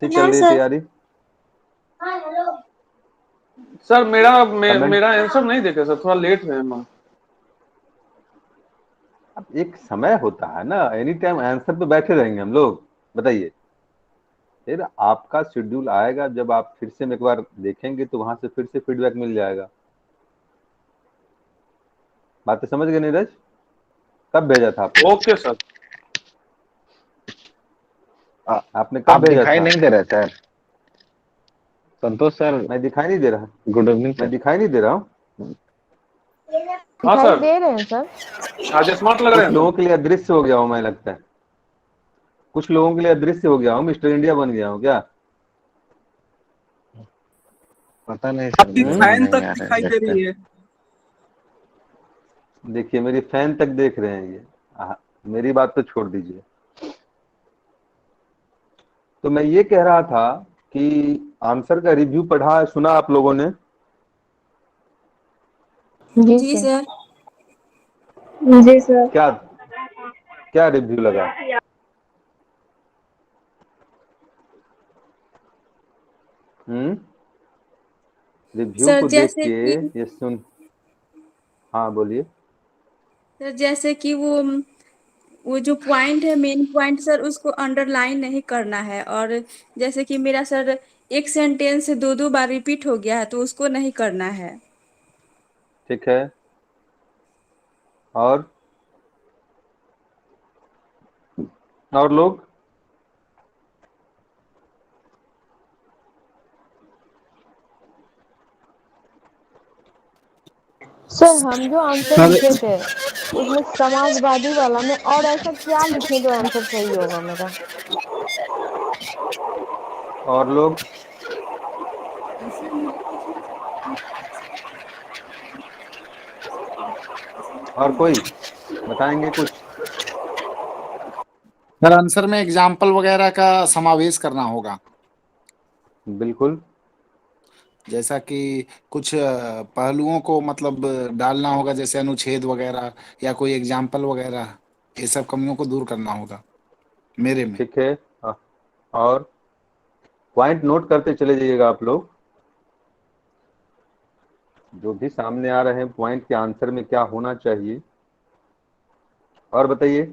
ठीक चल रही है सर। तैयारी। Sir comment. मेरा आंसर नहीं देखे सर, थोड़ा लेट है मैं। अब एक समय होता है ना, एनी टाइम आंसर पे बैठे रहेंगे हम लोग? बताइए। फिर आपका शेड्यूल आएगा जब आप फिर से एक बार देखेंगे तो वहां से फिर से फीडबैक मिल जाएगा। बातें समझ गए नीरज? कब भेजा था आपने? Okay sir. आ- आपने कब आप भेजा दिखाई था? नहीं दे रहे सर। संतोष सर, मैं दिखाई नहीं दे रहा? गुड इवनिंग मैं सर। दिखाई नहीं दे रहा हूँ? हाँ दिखाई सर, दे रहे हैं सर। आज स्मार्ट लग रहे कुछ हैं लोगों सर। के लिए अदृश्य हो गया हूँ मैं, लगता है। कुछ लोगों के लिए अदृश्य हो गया हूँ, मिस्टर इंडिया बन गया हूँ क्या? पता नहीं सर, आपकी नजर फैन नहीं तक आ रहे दिखाई दे देखते। रही है। देखिए, मेरी फैन तक देख रहे हैं ये। मेरी बात तो छोड़ दीजिए। तो मैं ये कह रहा था कि आंसर का रिव्यू पढ़ा, सुना आप लोगों ने? जी जी सर। सर। जी सर। क्या क्या रिव्यू लगा? हम्म। रिव्यू सर को देख जैसे के कि ये सुन। हाँ, बोलिए। सर जैसे कि वो जो पॉइंट है, मेन पॉइंट सर, उसको अंडरलाइन नहीं करना है। और जैसे कि मेरा सर एक सेंटेंस से दो दो बार रिपीट हो गया है, तो उसको नहीं करना है। ठीक है। और लोग? सर हम जो आंसर सर लिखे थे उसमें समाजवादी वाला में और ऐसा क्या लिखे जो आंसर सही होगा मेरा? और लोग? और कोई बताएंगे कुछ? सर आंसर में एग्जाम्पल वगैरह का समावेश करना होगा। बिल्कुल। जैसा कि कुछ पहलुओं को मतलब डालना होगा, जैसे अनुच्छेद वगैरह या कोई एग्जाम्पल वगैरह। ये सब कमियों को दूर करना होगा मेरे में। ठीक है। और पॉइंट नोट करते चले जाइएगा आप लोग। जो भी सामने आ रहे हैं पॉइंट के आंसर में क्या होना चाहिए। और बताइए।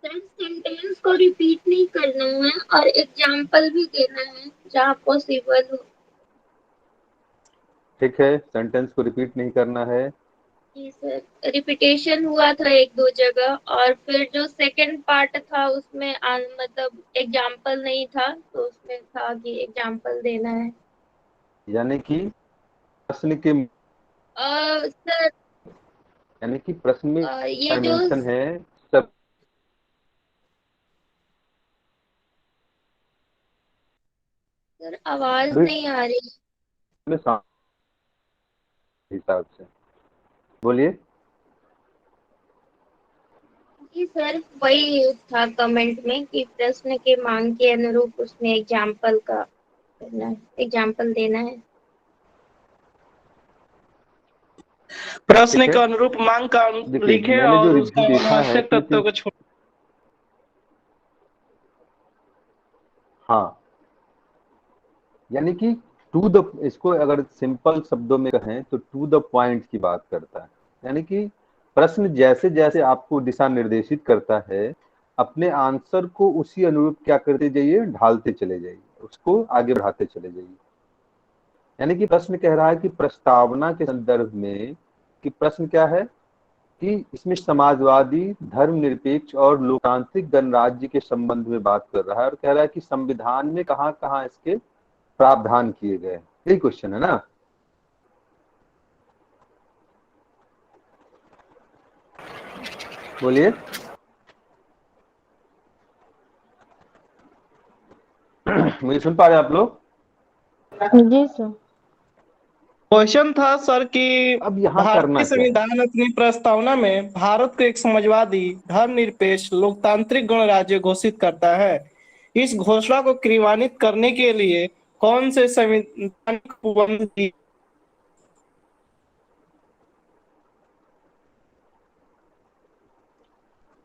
सर सेंटेंस को रिपीट नहीं करना है और एग्जाम्पल भी देना है जहाँ पॉसिबल हो। ठीक है, सेंटेंस को रिपीट नहीं करना है। जी सर, रिपीटेशन हुआ था एक दो जगह, और फिर जो सेकंड पार्ट था उसमें मतलब एग्जाम्पल नहीं था, तो उसमें था कि एग्जाम्पल देना है। यानी कि प्रश्न के सर यानी कि प्रश्न में ये जो डायमेंशन है सब सर आवाज भी नहीं आ रही। में हिसाब से बोलिए। जी सर, वही था कमेंट में कि प्रश्न के मांग के अनुरूप उसमें एग्जाम्पल का करना है, एग्जाम्पल देना है। प्रश्न ठीक है। के अनुरूप मांग का देखिए, लिखे मैंने जो और रिव्यू उसका देखा है अनावश्यक क्योंकि तत्वों को छोड़। हाँ, यानी कि टू द, इसको अगर सिंपल शब्दों में कहें तो टू द पॉइंट की बात करता है। यानी कि प्रश्न जैसे जैसे आपको दिशा निर्देशित करता है, अपने आंसर को उसी अनुरूप क्या करते जाइए, ढालते चले जाइए, उसको आगे बढ़ाते चले जाइए। यानी कि प्रश्न कह रहा है कि प्रस्तावना के संदर्भ में, कि प्रश्न क्या है कि इसमें समाजवादी, धर्मनिरपेक्ष और लोकतांत्रिक गणराज्य के संबंध में बात कर रहा है, और कह रहा है कि संविधान में कहां कहां इसके प्रावधान किए गए। यही क्वेश्चन है ना? बोलिए। मुझे सुन पा रहे हैं आप लोग? जी सर। क्वेश्चन था सर कि अब यहाँ करना भारतीय क्या है? संविधान अपनी प्रस्तावना में भारत को एक समाजवादी, धर्मनिरपेक्ष, लोकतांत्रिक गणराज्य घोषित करता है। इस घोषणा को क्रियान्वित करने के लिए कौन से संवैधानिक उपबंध की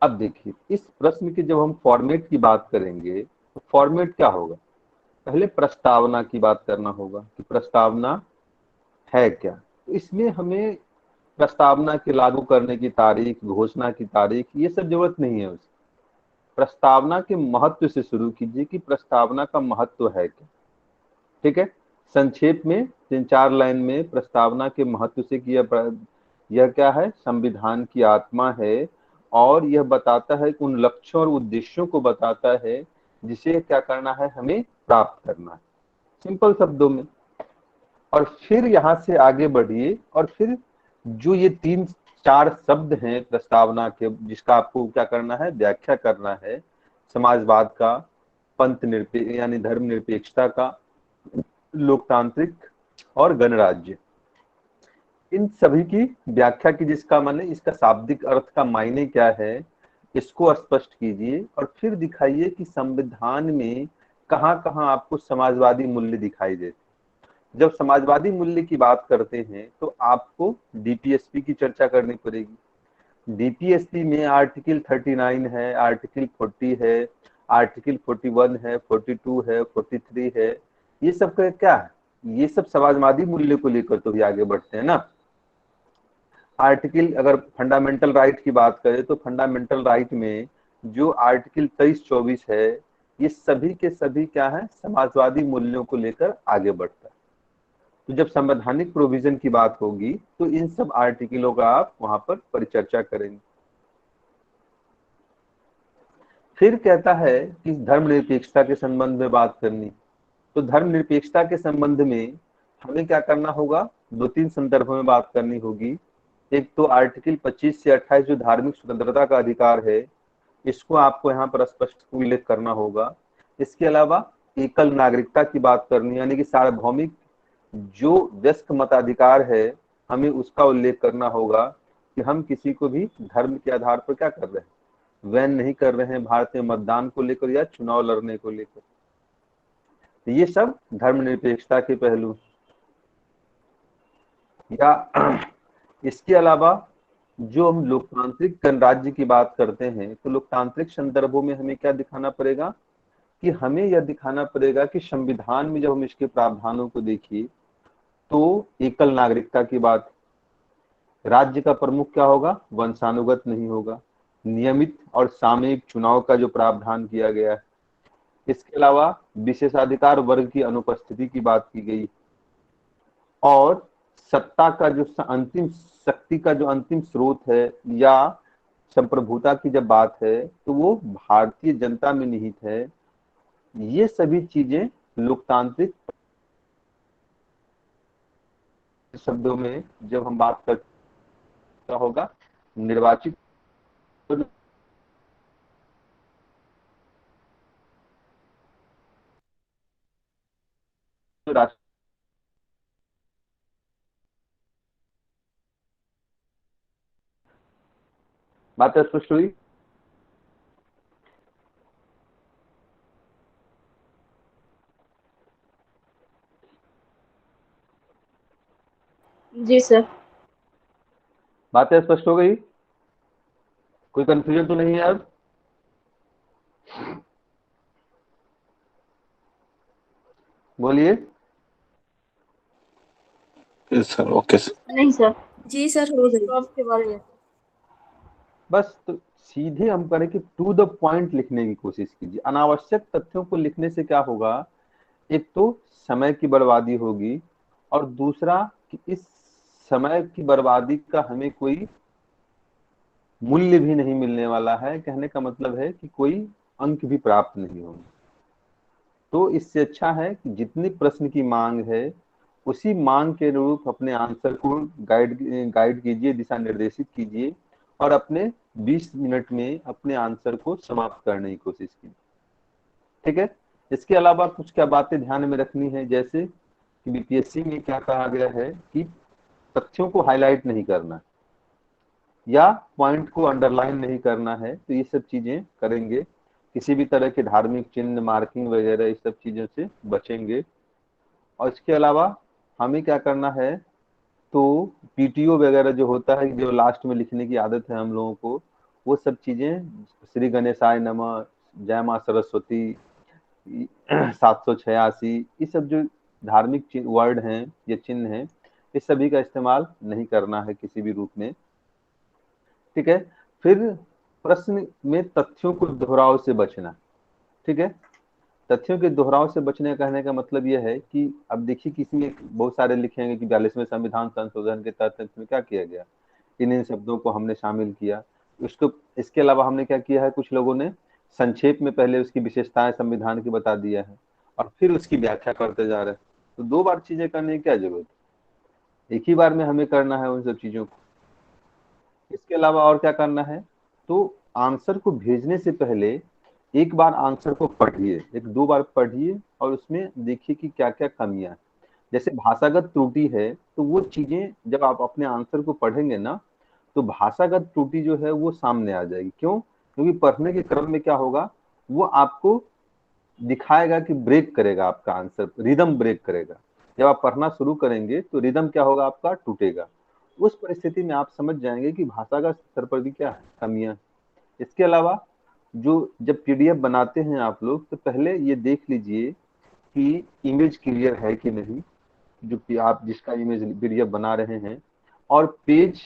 अब देखिए, इस प्रश्न की जब हम फॉर्मेट की बात करेंगे तो फॉर्मेट क्या होगा? पहले प्रस्तावना की बात करना होगा कि प्रस्तावना है क्या। तो इसमें हमें प्रस्तावना के लागू करने की तारीख, घोषणा की तारीख, ये सब जरूरत नहीं है उसकी। प्रस्तावना के महत्व से शुरू कीजिए कि प्रस्तावना का महत्व है क्या। ठीक है, संक्षेप में 3-4 लाइन में प्रस्तावना के महत्व से कि यह क्या है, संविधान की आत्मा है और यह बताता है कि उन लक्ष्यों और उद्देश्यों को बताता है जिसे क्या करना है, हमें प्राप्त करना है, सिंपल शब्दों में। और फिर यहाँ से आगे बढ़िए और फिर जो ये 3-4 शब्द हैं प्रस्तावना के, जिसका आपको क्या करना है, व्याख्या करना है, समाजवाद का, पंथ निरपेक्ष यानी धर्मनिरपेक्षता का, लोकतांत्रिक और गणराज्य, इन सभी की व्याख्या की, जिसका माने इसका शाब्दिक अर्थ का मायने क्या है, इसको स्पष्ट कीजिए और फिर दिखाइए कि संविधान में कहाँ कहाँ आपको समाजवादी मूल्य दिखाई देते। जब समाजवादी मूल्य की बात करते हैं तो आपको डीपीएसपी की चर्चा करनी पड़ेगी। डीपीएसपी में आर्टिकल 39 है, आर्टिकल 40 है, आर्टिकल 41 है, 42 है, 43 है, ये सब का क्या है, ये सब समाजवादी मूल्य को लेकर तो भी आगे बढ़ते हैं ना। आर्टिकल, अगर फंडामेंटल राइट की बात करें तो फंडामेंटल राइट में जो आर्टिकल 23-24 है, ये सभी के सभी क्या है, समाजवादी मूल्यों को लेकर आगे बढ़ता है। तो जब संवैधानिक प्रोविजन की बात होगी तो इन सब आर्टिकलों का आप वहां पर परिचर्चा करेंगे। फिर कहता है कि धर्मनिरपेक्षता के संबंध में बात करनी, तो धर्मनिरपेक्षता के संबंध में हमें क्या करना होगा, 2-3 संदर्भों में बात करनी होगी। एक तो आर्टिकल 25 से 28 जो धार्मिक स्वतंत्रता का अधिकार है, इसको आपको यहाँ पर स्पष्ट उल्लेख करना होगा। इसके अलावा एकल नागरिकता की बात करनी, यानी कि सार्वभौमिक जो वयस्क मताधिकार है, हमें उसका उल्लेख करना होगा कि हम किसी को भी धर्म के आधार पर क्या कर रहे हैं, वैन नहीं कर रहे हैं भारत में मतदान को लेकर या चुनाव लड़ने को लेकर। तो ये सब धर्मनिरपेक्षता के पहलू। या इसके अलावा जो हम लोकतांत्रिक गणराज्य की बात करते हैं तो लोकतांत्रिक संदर्भों में हमें क्या दिखाना पड़ेगा कि हमें यह दिखाना पड़ेगा कि संविधान में जब हम इसके प्रावधानों को देखिए तो एकल नागरिकता की बात, राज्य का प्रमुख क्या होगा, वंशानुगत नहीं होगा, नियमित और सामयिक चुनाव का जो प्रावधान किया गया है। इसके अलावा विशेषाधिकार वर्ग की अनुपस्थिति की बात की गई और सत्ता का जो अंतिम शक्ति का जो अंतिम स्रोत है या संप्रभुता की जब बात है तो वो भारतीय जनता में निहित है। ये सभी चीजें लोकतांत्रिक शब्दों में जब हम बात करता होगा, निर्वाचित राष्ट्र, बात स्पष्ट हुई? जी सर। बातें स्पष्ट हो गई? कोई कंफ्यूजन तो नहीं है अब? बोलिए। Sir okay sir. नहीं सर। जी सर, हो गई। जॉब के बारे में बस तो सीधे हम करें कि टू द पॉइंट लिखने की कोशिश कीजिए। अनावश्यक तथ्यों को लिखने से क्या होगा, एक तो समय की बर्बादी होगी और दूसरा कि इस समय की बर्बादी का हमें कोई मूल्य भी नहीं मिलने वाला है। कहने का मतलब है कि कोई अंक भी प्राप्त नहीं होंगे। तो इससे अच्छा है कि जितनी प्रश्न की मांग है उसी मांग के अनुरूप अपने आंसर को गाइड कीजिए, दिशा निर्देशित कीजिए और अपने 20 मिनट में अपने आंसर को समाप्त करने की कोशिश कीजिए। ठीक है, इसके अलावा कुछ क्या बातें ध्यान में रखनी है, जैसे कि बीपीएससी में क्या कहा गया है कि तथ्यों को हाईलाइट नहीं करना या पॉइंट को अंडरलाइन नहीं करना है। तो ये सब चीजें करेंगे, किसी भी तरह के धार्मिक चिन्ह, मार्किंग वगैरह इस सब चीजों से बचेंगे। और इसके अलावा हमें क्या करना है, तो पीटीओ वगैरह जो होता है, जो लास्ट में लिखने की आदत है हम लोगों को, वो सब चीजें, श्री गणेशाय नमः, जय माँ सरस्वती, 786, ये सब जो धार्मिक वर्ड हैं या चिन्ह हैं, इस सभी का इस्तेमाल नहीं करना है किसी भी रूप में। ठीक है। फिर प्रश्न में तथ्यों को दोहराव से बचना। ठीक है। तथ्यों के दोहराव से बचने कहने का मतलब यह है कि अब देखिए किसी में बहुत सारे लिखेंगे कि 42वें संविधान संशोधन के तहत इसमें क्या किया गया, इन शब्दों को हमने शामिल किया। उसको इसके अलावा हमने क्या किया है, कुछ लोगों ने संक्षेप में पहले उसकी विशेषताएं संविधान की बता दिया है और फिर उसकी व्याख्या करते जा रहे हैं। तो 2 बार चीजें करने की क्या जरूरत है, एक ही बार में हमें करना है उन सब चीजों को। इसके अलावा और क्या करना है, तो आंसर को भेजने से पहले एक बार आंसर को पढ़िए, 1-2 बार पढ़िए और उसमें देखिए कि क्या क्या कमियां, जैसे भाषागत त्रुटि है, तो वो चीजें जब आप अपने आंसर को पढ़ेंगे ना, तो भाषागत त्रुटि जो है वो सामने आ जाएगी। क्यों? क्योंकि पढ़ने के क्रम में क्या होगा, वो आपको दिखाएगा कि ब्रेक करेगा आपका आंसर, रिदम ब्रेक करेगा। जब आप पढ़ना शुरू करेंगे तो रिदम क्या होगा, आपका टूटेगा। उस परिस्थिति में आप समझ जाएंगे कि भाषागत स्तर पर भी क्या है, कमियां। इसके अलावा जो जब पीडीएफ बनाते हैं आप लोग, तो पहले ये देख लीजिए कि इमेज क्लियर है कि नहीं, जो आप जिसका इमेज पीडीएफ बना रहे हैं, और पेज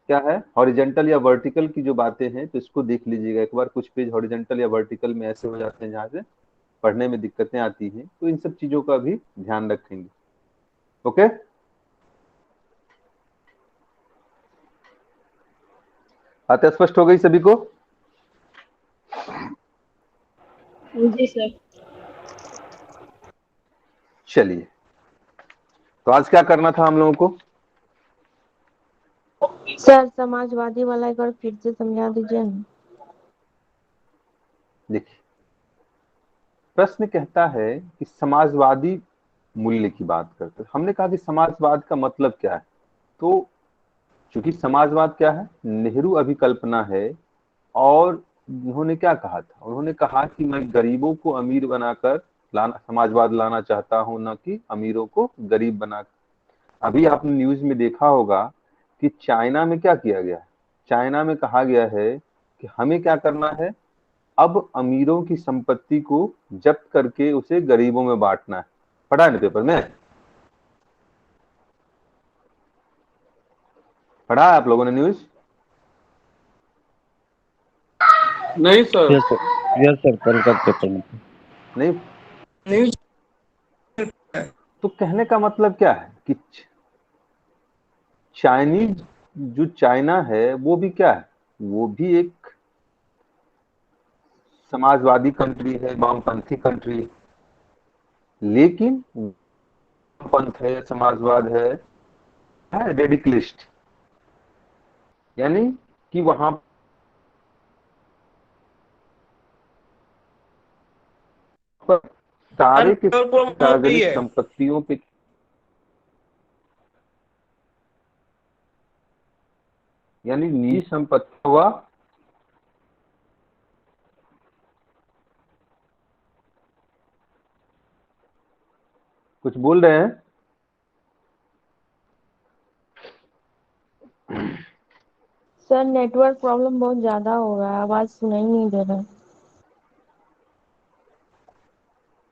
क्या है, हॉरिजेंटल या वर्टिकल की जो बातें हैं, तो इसको देख लीजिएगा एक बार। कुछ पेज हॉरिजेंटल या वर्टिकल में ऐसे हो जाते हैं जहाँ से पढ़ने में दिक्कतें आती हैं, तो इन सब चीजों का भी ध्यान रखेंगे। ओके, बातें स्पष्ट हो गई सभी को? जी सर। चलिए, तो आज क्या करना था हम लोगों को? सर समाजवादी वाला एक बार फिर से समझा दीजिए ना। देखिए, प्रश्न कहता है कि समाजवादी मूल्य की बात करते हैं। हमने कहा कि समाजवाद का मतलब क्या है, तो चूंकि समाजवाद क्या है, नेहरू अभिकल्पना है, और उन्होंने क्या कहा था, उन्होंने कहा कि मैं गरीबों को अमीर बनाकर समाजवाद लाना चाहता हूं, ना कि अमीरों को गरीब बनाकर। अभी आपने न्यूज में देखा होगा कि चाइना में क्या किया गया है, चाइना में कहा गया है कि हमें क्या करना है, अब अमीरों की संपत्ति को जब्त करके उसे गरीबों में बांटना है। पढ़ा है ना पेपर में, पढ़ा है आप लोगों ने न्यूज? नहीं सर। यस सर, कल का पेपर में नहीं। न्यूज। तो कहने का मतलब क्या है कि चाइनीज जो चाइना है वो भी क्या है, वो भी एक समाजवादी कंट्री है, वामपंथी कंट्री है, लेकिन पंथ है, समाजवाद है रेडिकलिस्ट, यानी कि वहां पर सारे के सार्वजनिक संपत्तियों पे यानी निजी संपत्ति हुआ कुछ बोल रहे हैं? सर नेटवर्क प्रॉब्लम बहुत ज्यादा हो रहा है, आवाज सुनाई नहीं दे रहा है।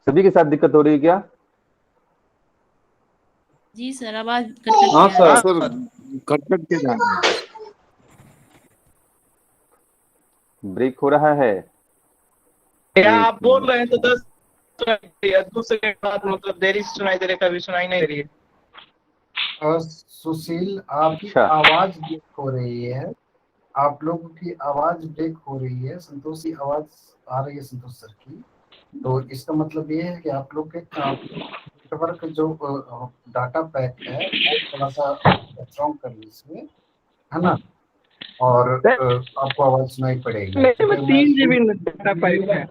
सभी के साथ दिक्कत हो रही है क्या? जी सर, आवाज कट कट हाँ के आ रही है। सर, कट के जा रहा है। ब्रेक हो रहा है? क्या आप बोल रहे हैं तो 10 सेकंड बाद मतलब देरी से सुनाई दे रही है, कभी सुनाई नहीं दे रही है। सुशील, आपकी अच्छा। आवाज ब्रेक हो रही है, आप लोगों की आवाज ब्रेक हो रही है। संतोष की आवाज आ रही है, संतोष सर की। तो इसका मतलब ये है कि आप लोग के नेटवर्क जो डाटा पैक है वो थोड़ा सा स्ट्रॉन्ग कर लीजिए, है ना, और आपको आवाज सुनाई पड़ेगी। मेरे में 3 GB डाटा पैक है।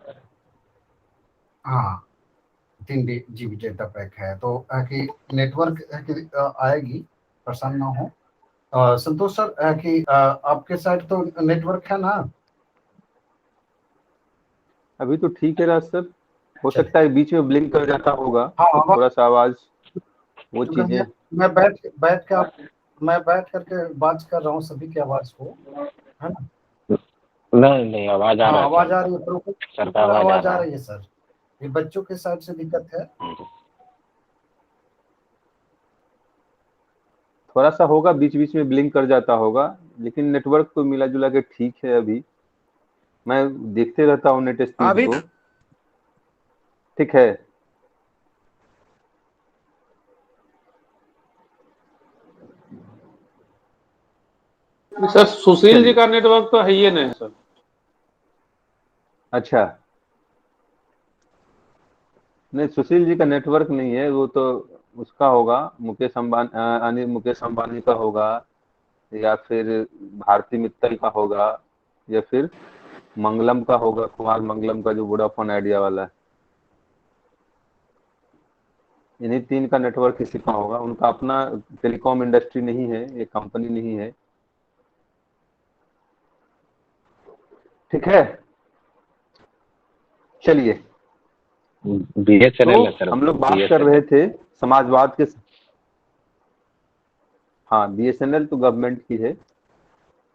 हाँ, 3 GB डेटा पैक है, तो कि नेटवर्क आएगी, परेशान ना हो। संतोष सर, कि आपके साइड तो नेटवर्क है ना? अभी तो ठीक है राज सर। हो सकता है बीच में ब्लिंक कर जाता होगा, हाँ, तो थोड़ा सा आवाज वो क्योंकि चीजें। मैं बैठ करके बात कर रहा हूँ सभी की आवाज को, है ना? नहीं आवाज आ हाँ, रहा है आवाज आ रही है, सर का, प्रॉपर आवाज रहा आ रही है सर। ये बच्चों के साइड से दिक्कत है। थोड़ा सा होगा, बीच बीच में ब्लिंक कर जाता होगा, लेकिन नेटवर्क तो मिला जुला के ठीक है। अभी मैं देखते रहता हूँ नेट स्पीड को, ठीक है। सर सुशील जी का नेटवर्क तो है ही नहीं सर। अच्छा, नहीं सुशील जी का नेटवर्क नहीं है, वो तो उसका होगा, मुकेश अंबानी का होगा, या फिर भारती मित्तल का होगा, या फिर मंगलम का होगा, कुमार मंगलम का, जो वोडाफोन आइडिया वाला है। इन्हीं तीन का नेटवर्क किसी का होगा। उनका अपना टेलीकॉम इंडस्ट्री नहीं है, ये कंपनी नहीं है, ठीक है। चलिए, BSNL है सर, हम लोग बात कर रहे थे समाजवाद के। हाँ, BSNL तो गवर्नमेंट की है।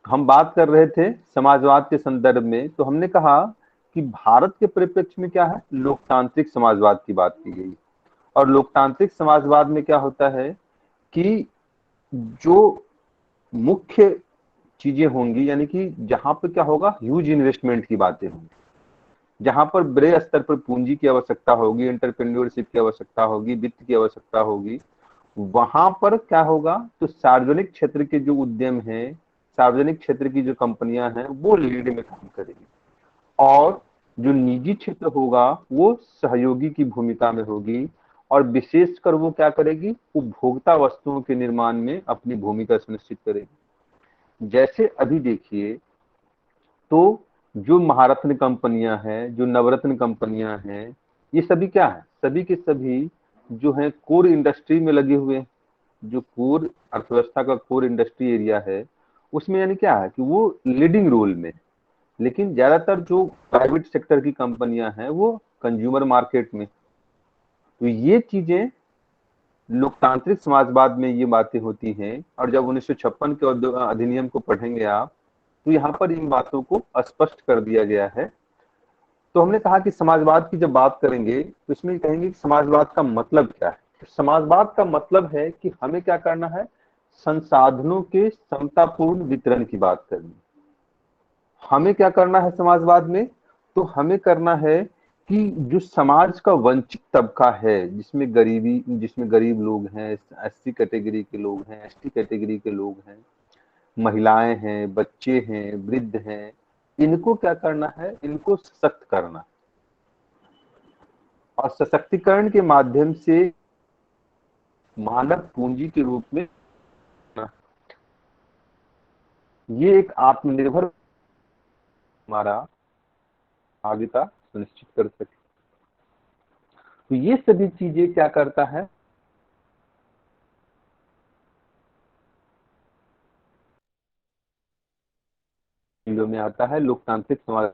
हम बात कर रहे थे समाजवाद के संदर्भ में, तो हमने कहा कि भारत के परिप्रेक्ष्य में क्या है, लोकतांत्रिक समाजवाद की बात की गई। और लोकतांत्रिक समाजवाद में क्या होता है कि जो मुख्य चीजें होंगी, यानी कि जहां पर क्या होगा, ह्यूज इन्वेस्टमेंट की बातें होंगी, जहां पर बड़े स्तर पर पूंजी की आवश्यकता होगी, एंटरप्रेन्योरशिप की आवश्यकता होगी, वित्त की आवश्यकता होगी। वहां पर क्या होगा, तो सार्वजनिक क्षेत्र के जो उद्यम हैं, सार्वजनिक क्षेत्र की जो कंपनियां हैं, वो लीड में काम करेगी, और जो निजी क्षेत्र होगा वो सहयोगी की भूमिका में होगी, और विशेषकर वो क्या करेगी, उपभोक्ता वस्तुओं के निर्माण में अपनी भूमिका सुनिश्चित करेगी। जैसे अभी देखिए, तो जो महारत्न कंपनियां हैं, जो नवरत्न कंपनियां हैं, ये सभी क्या है, सभी के सभी जो है कोर इंडस्ट्री में लगे हुए हैं। जो कोर अर्थव्यवस्था का कोर इंडस्ट्री एरिया है, उसमें यानी क्या है कि वो लीडिंग रोल में। लेकिन ज्यादातर जो प्राइवेट सेक्टर की कंपनियां हैं वो कंज्यूमर मार्केट में। तो ये चीजें लोकतांत्रिक समाजवाद में ये बातें होती हैं। और जब 1956 के अधिनियम को पढ़ेंगे आप, तो यहाँ पर इन बातों को स्पष्ट कर दिया गया है। तो हमने कहा कि समाजवाद की जब बात करेंगे तो इसमें कहेंगे कि समाजवाद का मतलब क्या है। तो समाजवाद का मतलब है कि हमें क्या करना है, संसाधनों के समतापूर्ण वितरण की बात करनी। हमें क्या करना है समाजवाद में, तो हमें करना है कि जो समाज का वंचित तबका है, जिसमें गरीब लोग हैं, SC कैटेगरी के लोग हैं, ST कैटेगरी के लोग हैं, महिलाएं हैं, बच्चे हैं, वृद्ध हैं, इनको क्या करना है, इनको सशक्त करना। और सशक्तिकरण के माध्यम से मानव पूंजी के रूप में ये एक आत्मनिर्भर हमारा आगे का सुनिश्चित कर सके। तो ये सभी चीजें क्या करता है, में आता है लोकतांत्रिक समाज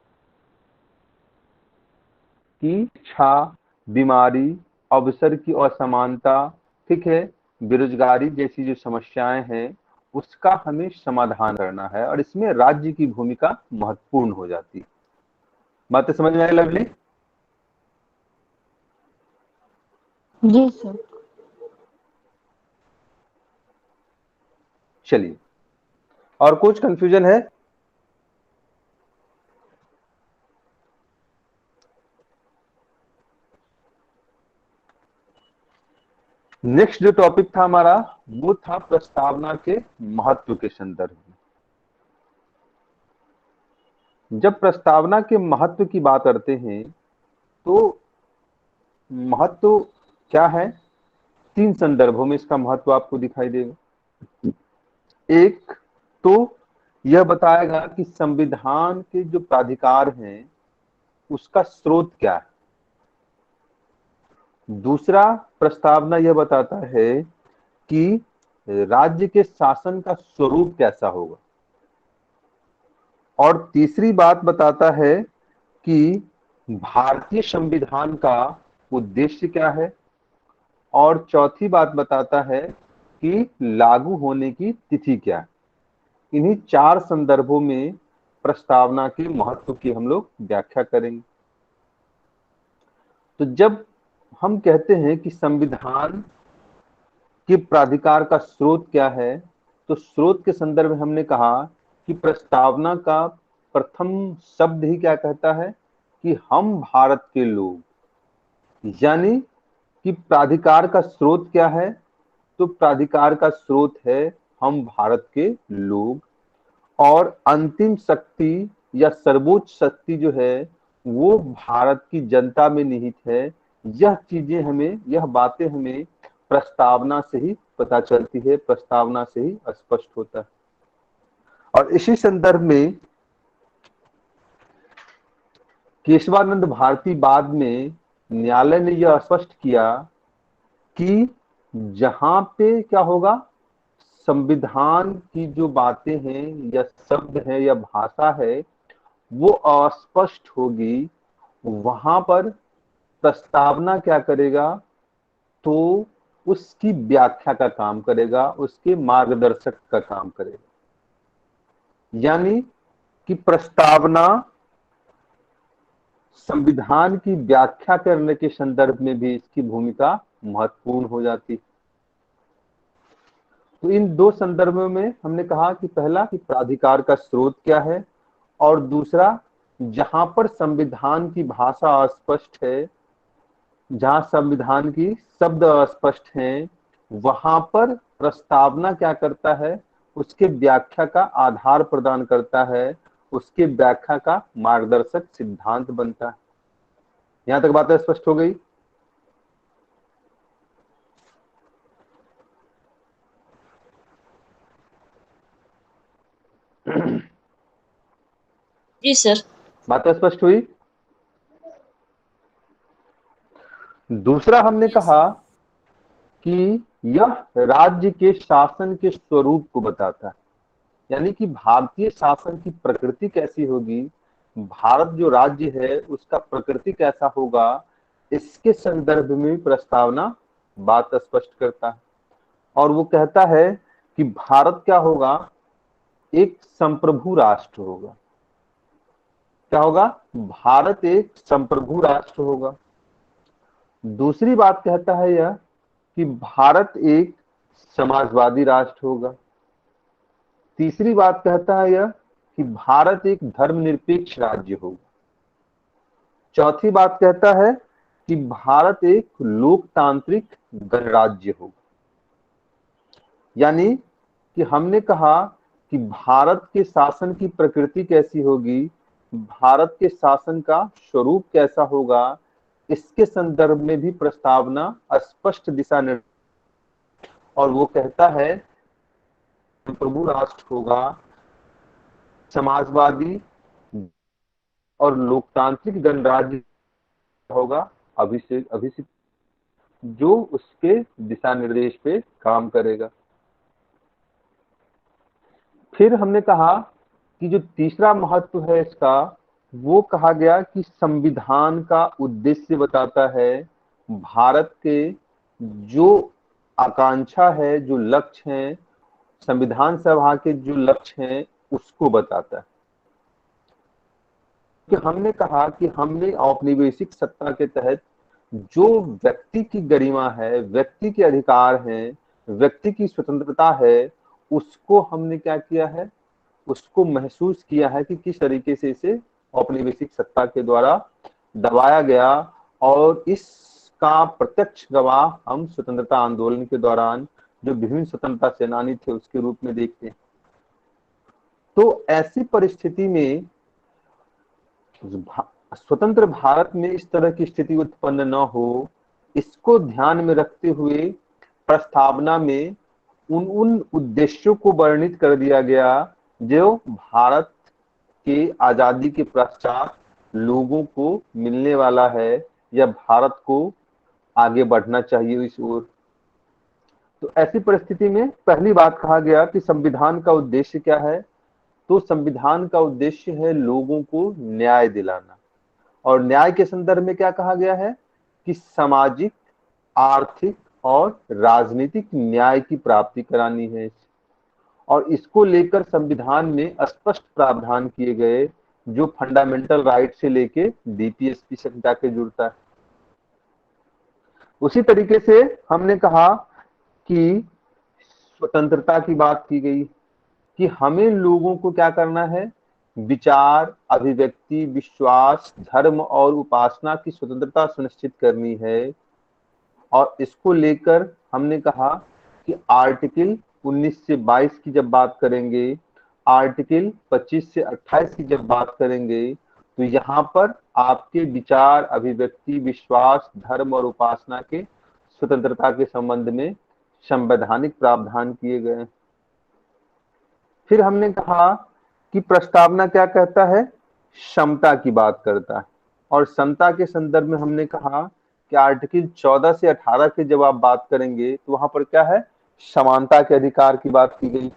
की इच्छा, बीमारी, अवसर की असमानता, ठीक है, बेरोजगारी जैसी जो समस्याएं हैं, उसका हमें समाधान करना है। और इसमें राज्य की भूमिका महत्वपूर्ण हो जाती है। बातें समझ में आई लवली? जी सर। चलिए, और कुछ कंफ्यूजन है? नेक्स्ट जो टॉपिक था हमारा, वो था प्रस्तावना के महत्व के संदर्भ में। जब प्रस्तावना के महत्व की बात करते हैं, तो महत्व क्या है, 3 संदर्भों में इसका महत्व आपको दिखाई देगा। एक तो यह बताएगा कि संविधान के जो प्राधिकार हैं उसका स्रोत क्या है। दूसरा, प्रस्तावना यह बताता है कि राज्य के शासन का स्वरूप कैसा होगा। और तीसरी बात बताता है कि भारतीय संविधान का उद्देश्य क्या है, और चौथी बात बताता है कि लागू होने की तिथि क्या है। इन्हीं 4 संदर्भों में प्रस्तावना के महत्व की हम लोग व्याख्या करेंगे। तो जब हम कहते हैं कि संविधान के प्राधिकार का स्रोत क्या है, तो स्रोत के संदर्भ में हमने कहा कि प्रस्तावना का प्रथम शब्द ही क्या कहता है कि हम भारत के लोग। यानी कि प्राधिकार का स्रोत क्या है, तो प्राधिकार का स्रोत है हम भारत के लोग, और अंतिम शक्ति या सर्वोच्च शक्ति जो है वो भारत की जनता में निहित है। यह चीजें हमें, यह बातें हमें प्रस्तावना से ही पता चलती है, प्रस्तावना से ही स्पष्ट होता है। और इसी संदर्भ में केशवानंद भारती बाद में न्यायालय ने यह स्पष्ट किया कि जहां पे क्या होगा, संविधान की जो बातें हैं या शब्द है या भाषा है वो अस्पष्ट होगी, वहां पर प्रस्तावना क्या करेगा, तो उसकी व्याख्या का काम करेगा, उसके मार्गदर्शक का काम करेगा। यानी कि प्रस्तावना संविधान की व्याख्या करने के संदर्भ में भी इसकी भूमिका महत्वपूर्ण हो जाती है। तो इन 2 संदर्भों में हमने कहा कि पहला कि प्राधिकार का स्रोत क्या है, और दूसरा जहां पर संविधान की भाषा अस्पष्ट है, जहां संविधान की शब्द अस्पष्ट हैं, वहां पर प्रस्तावना क्या करता है, उसके व्याख्या का आधार प्रदान करता है, उसके व्याख्या का मार्गदर्शक सिद्धांत बनता है। यहां तक बात स्पष्ट हो गई। जी सर। बात स्पष्ट हुई। दूसरा हमने कहा कि यह राज्य के शासन के स्वरूप को बताता है। यानी कि भारतीय शासन की प्रकृति कैसी होगी, भारत जो राज्य है उसका प्रकृति कैसा होगा, इसके संदर्भ में प्रस्तावना बात स्पष्ट करता है। और वो कहता है कि भारत क्या होगा, एक संप्रभु राष्ट्र होगा। क्या होगा, भारत एक संप्रभु राष्ट्र होगा। दूसरी बात कहता है यह कि भारत एक समाजवादी राष्ट्र होगा। तीसरी बात कहता है यह कि भारत एक धर्मनिरपेक्ष राज्य होगा। चौथी बात कहता है कि भारत एक लोकतांत्रिक गणराज्य होगा। यानी कि हमने कहा कि भारत के शासन की प्रकृति कैसी होगी, भारत के शासन का स्वरूप कैसा होगा, इसके संदर्भ में भी प्रस्तावना स्पष्ट दिशा निर्देश, और वो कहता है प्रभु राष्ट्र होगा, समाजवादी और लोकतांत्रिक गणराज्य होगा, अभिषेक जो उसके दिशा निर्देश पे काम करेगा। फिर हमने कहा कि जो तीसरा महत्व है इसका, वो कहा गया कि संविधान का उद्देश्य बताता है, भारत के जो आकांक्षा है, जो लक्ष्य हैं, संविधान सभा के जो लक्ष्य हैं उसको बताता है। कि हमने कहा कि हमने औपनिवेशिक सत्ता के तहत जो व्यक्ति की गरिमा है, व्यक्ति के अधिकार हैं, व्यक्ति की स्वतंत्रता है, उसको हमने क्या किया है, उसको महसूस किया है कि किस तरीके से इसे औपनिवेशिक सत्ता के द्वारा दबाया गया, और इसका प्रत्यक्ष गवाह हम स्वतंत्रता आंदोलन के दौरान जो विभिन्न स्वतंत्रता सेनानी थे उसके रूप में देखते हैं। तो ऐसी परिस्थिति में स्वतंत्र भारत में इस तरह की स्थिति उत्पन्न न हो, इसको ध्यान में रखते हुए प्रस्तावना में उन उद्देश्यों को वर्णित कर दिया गया जो भारत के आजादी के पश्चात लोगों को मिलने वाला है, या भारत को आगे बढ़ना चाहिए इस ओर। तो ऐसी परिस्थिति में पहली बात कहा गया कि संविधान का उद्देश्य क्या है, तो संविधान का उद्देश्य है लोगों को न्याय दिलाना, और न्याय के संदर्भ में क्या कहा गया है कि सामाजिक, आर्थिक और राजनीतिक न्याय की प्राप्ति करानी है। और इसको लेकर संविधान में स्पष्ट प्रावधान किए गए, जो फंडामेंटल राइट से लेके डीपीएसपी से जाके जुड़ता है। उसी तरीके से हमने कहा कि स्वतंत्रता की बात की गई कि हमें लोगों को क्या करना है, विचार, अभिव्यक्ति, विश्वास, धर्म और उपासना की स्वतंत्रता सुनिश्चित करनी है। और इसको लेकर हमने कहा कि आर्टिकल 19 से 22 की जब बात करेंगे, आर्टिकल 25 से 28 की जब बात करेंगे, तो यहाँ पर आपके विचार, अभिव्यक्ति, विश्वास, धर्म और उपासना के स्वतंत्रता के संबंध में संवैधानिक प्रावधान किए गए। फिर हमने कहा कि प्रस्तावना क्या कहता है, समता की बात करता है। और समता के संदर्भ में हमने कहा कि आर्टिकल 14 से 18 की जब आप बात करेंगे तो वहां पर क्या है, समानता के अधिकार की बात की गई,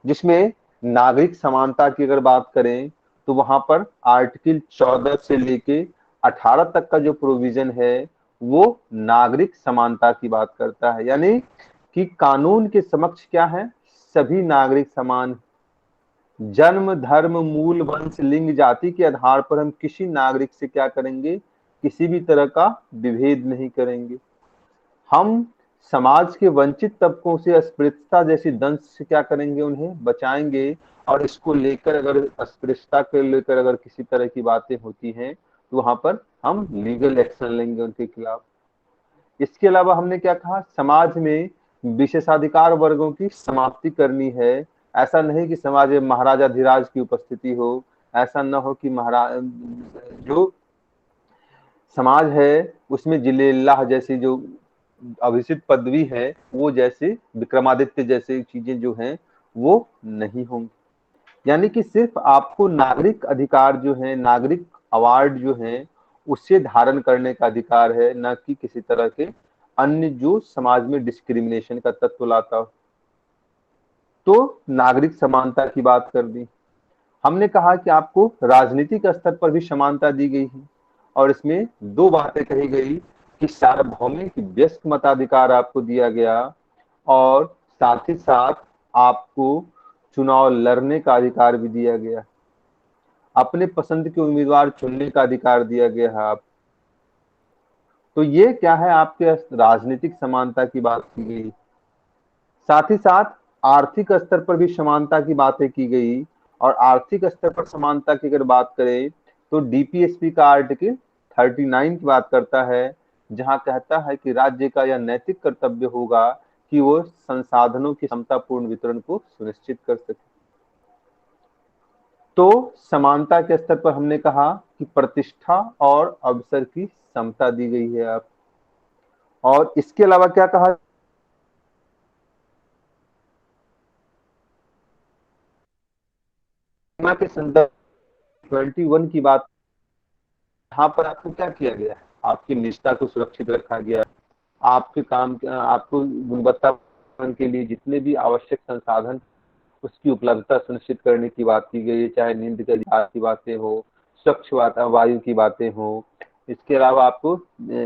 जिसमें नागरिक समानता की अगर बात करें तो वहां पर आर्टिकल 14 से लेके 18 तक का जो प्रोविजन है वो नागरिक समानता की बात करता है। यानी कि कानून के समक्ष क्या है, सभी नागरिक समान। जन्म, धर्म, मूल, वंश, लिंग, जाति के आधार पर हम किसी नागरिक से क्या करेंगे, किसी भी तरह का विभेद नहीं करेंगे। हम समाज के वंचित तबकों से अस्पृश्यता जैसी दंश से क्या करेंगे, उन्हें बचाएंगे। और इसको लेकर अगर अस्पृश्यता को लेकर अगर किसी तरह की बातें होती हैं तो वहां पर हम लीगल एक्शन लेंगे उनके खिलाफ। इसके अलावा हमने क्या कहा, समाज में विशेषाधिकार वर्गों की समाप्ति करनी है। ऐसा नहीं कि समाज में महाराजा धीराज की उपस्थिति हो, ऐसा न हो कि महाराज जो समाज है उसमें जिलेल्लाह जैसी जो अभिषिक्त पदवी है वो जैसे विक्रमादित्य जैसे चीजें जो हैं वो नहीं होंगी। यानी कि सिर्फ आपको नागरिक अधिकार जो है, नागरिक अवार्ड जो है उससे धारण करने का अधिकार है, न कि किसी तरह के अन्य जो समाज में डिस्क्रिमिनेशन का तत्व लाता हो। तो नागरिक समानता की बात कर दी। हमने कहा कि आपको राजनीतिक स्तर पर भी समानता दी गई है और इसमें दो बातें कही गई कि सार्वभौमिक व्यस्क मताधिकार आपको दिया गया और साथ ही साथ आपको चुनाव लड़ने का अधिकार भी दिया गया, अपने पसंद के उम्मीदवार चुनने का अधिकार दिया गया है आप। तो ये क्या है, आपके राजनीतिक समानता की बात की गई। साथ ही साथ आर्थिक स्तर पर भी समानता की बातें की गई। और आर्थिक स्तर पर समानता की अगर बात करें तो डीपीएसपी का आर्टिकल 39 की बात करता है, जहां कहता है कि राज्य का यह नैतिक कर्तव्य होगा कि वो संसाधनों की समतापूर्ण वितरण को सुनिश्चित कर सके। तो समानता के स्तर पर हमने कहा कि प्रतिष्ठा और अवसर की समता दी गई है आप। और इसके अलावा क्या कहा, के संदर्भ 21 की बात, यहाँ पर आपको क्या किया गया है, आपकी निष्ठा को सुरक्षित रखा गया, आपके काम, आपको गुणवत्ता के लिए जितने भी आवश्यक संसाधन उसकी उपलब्धता सुनिश्चित करने की बात की गई है, चाहे नींद के अधिकार की बातें हो, स्वच्छ वायु की बातें हो, इसके अलावा आपको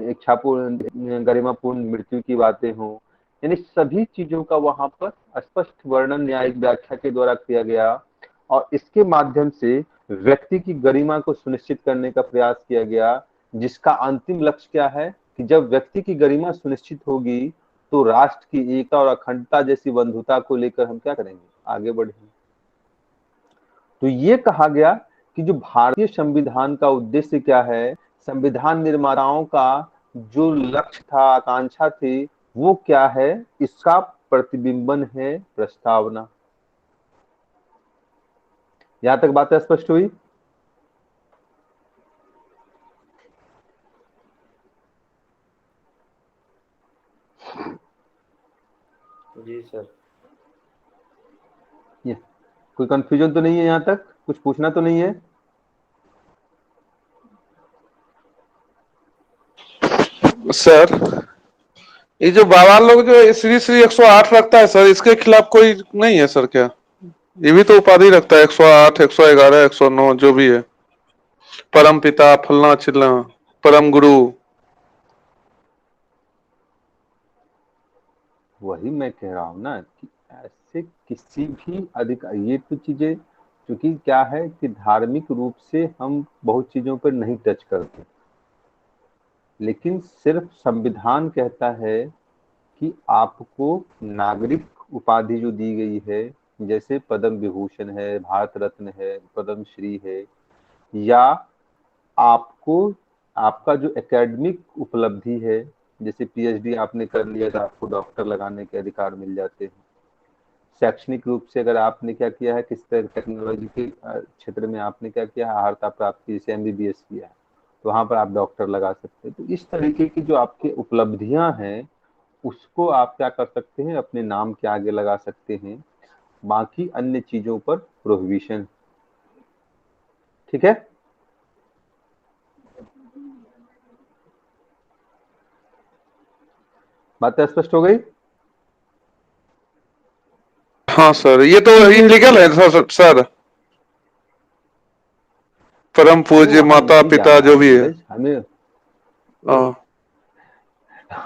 इच्छापूर्ण गरिमापूर्ण मृत्यु की बातें हो। यानी सभी चीजों का वहां पर स्पष्ट वर्णन न्यायिक व्याख्या के द्वारा किया गया और इसके माध्यम से व्यक्ति की गरिमा को सुनिश्चित करने का प्रयास किया गया, जिसका अंतिम लक्ष्य क्या है कि जब व्यक्ति की गरिमा सुनिश्चित होगी तो राष्ट्र की एकता और अखंडता जैसी बंधुता को लेकर हम क्या करेंगे, आगे बढ़ेंगे। तो ये कहा गया कि जो भारतीय संविधान का उद्देश्य क्या है, संविधान निर्माताओं का जो लक्ष्य था, आकांक्षा थी, वो क्या है, इसका प्रतिबिंबन है प्रस्तावना। यहां तक बातें स्पष्ट हुई? जी सर। कोई कंफ्यूजन तो नहीं है? यहाँ तक कुछ पूछना तो नहीं है? सर ये जो बाबा लोग जो श्री श्री 108 रखता है सर, इसके खिलाफ कोई नहीं है सर क्या? ये भी तो उपाधि रखता है 108, 111, 109 जो भी है, परम पिता फलना चिल्ला परम गुरु। वही मैं कह रहा हूँ ना कि ऐसे किसी भी अधिकार, ये तो चीजें क्योंकि क्या है कि धार्मिक रूप से हम बहुत चीजों पर नहीं टच करते, लेकिन सिर्फ संविधान कहता है कि आपको नागरिक उपाधि जो दी गई है, जैसे पद्म विभूषण है, भारत रत्न है, पद्म श्री है, या आपको आपका जो एकेडमिक उपलब्धि है, जैसे पीएचडी आपने कर लिया तो आपको डॉक्टर लगाने के अधिकार मिल जाते हैं। शैक्षणिक रूप से अगर आपने क्या किया है, किस तरह टेक्नोलॉजी के क्षेत्र में आपने क्या किया है, अर्हता प्राप्त की, जैसे एमबीबीएस किया है, तो वहां पर आप डॉक्टर लगा सकते हैं। तो इस तरीके की जो आपकी उपलब्धियां हैं उसको आप क्या कर सकते हैं, अपने नाम के आगे लगा सकते हैं, बाकी अन्य चीजों पर प्रोहिबिशन। ठीक है, बात स्पष्ट हो गई? हाँ सर, ये तो इनलीगल है सर। परम पूज्य वहां माता नहीं पिता जाना जो है भी है। नीरज, हमें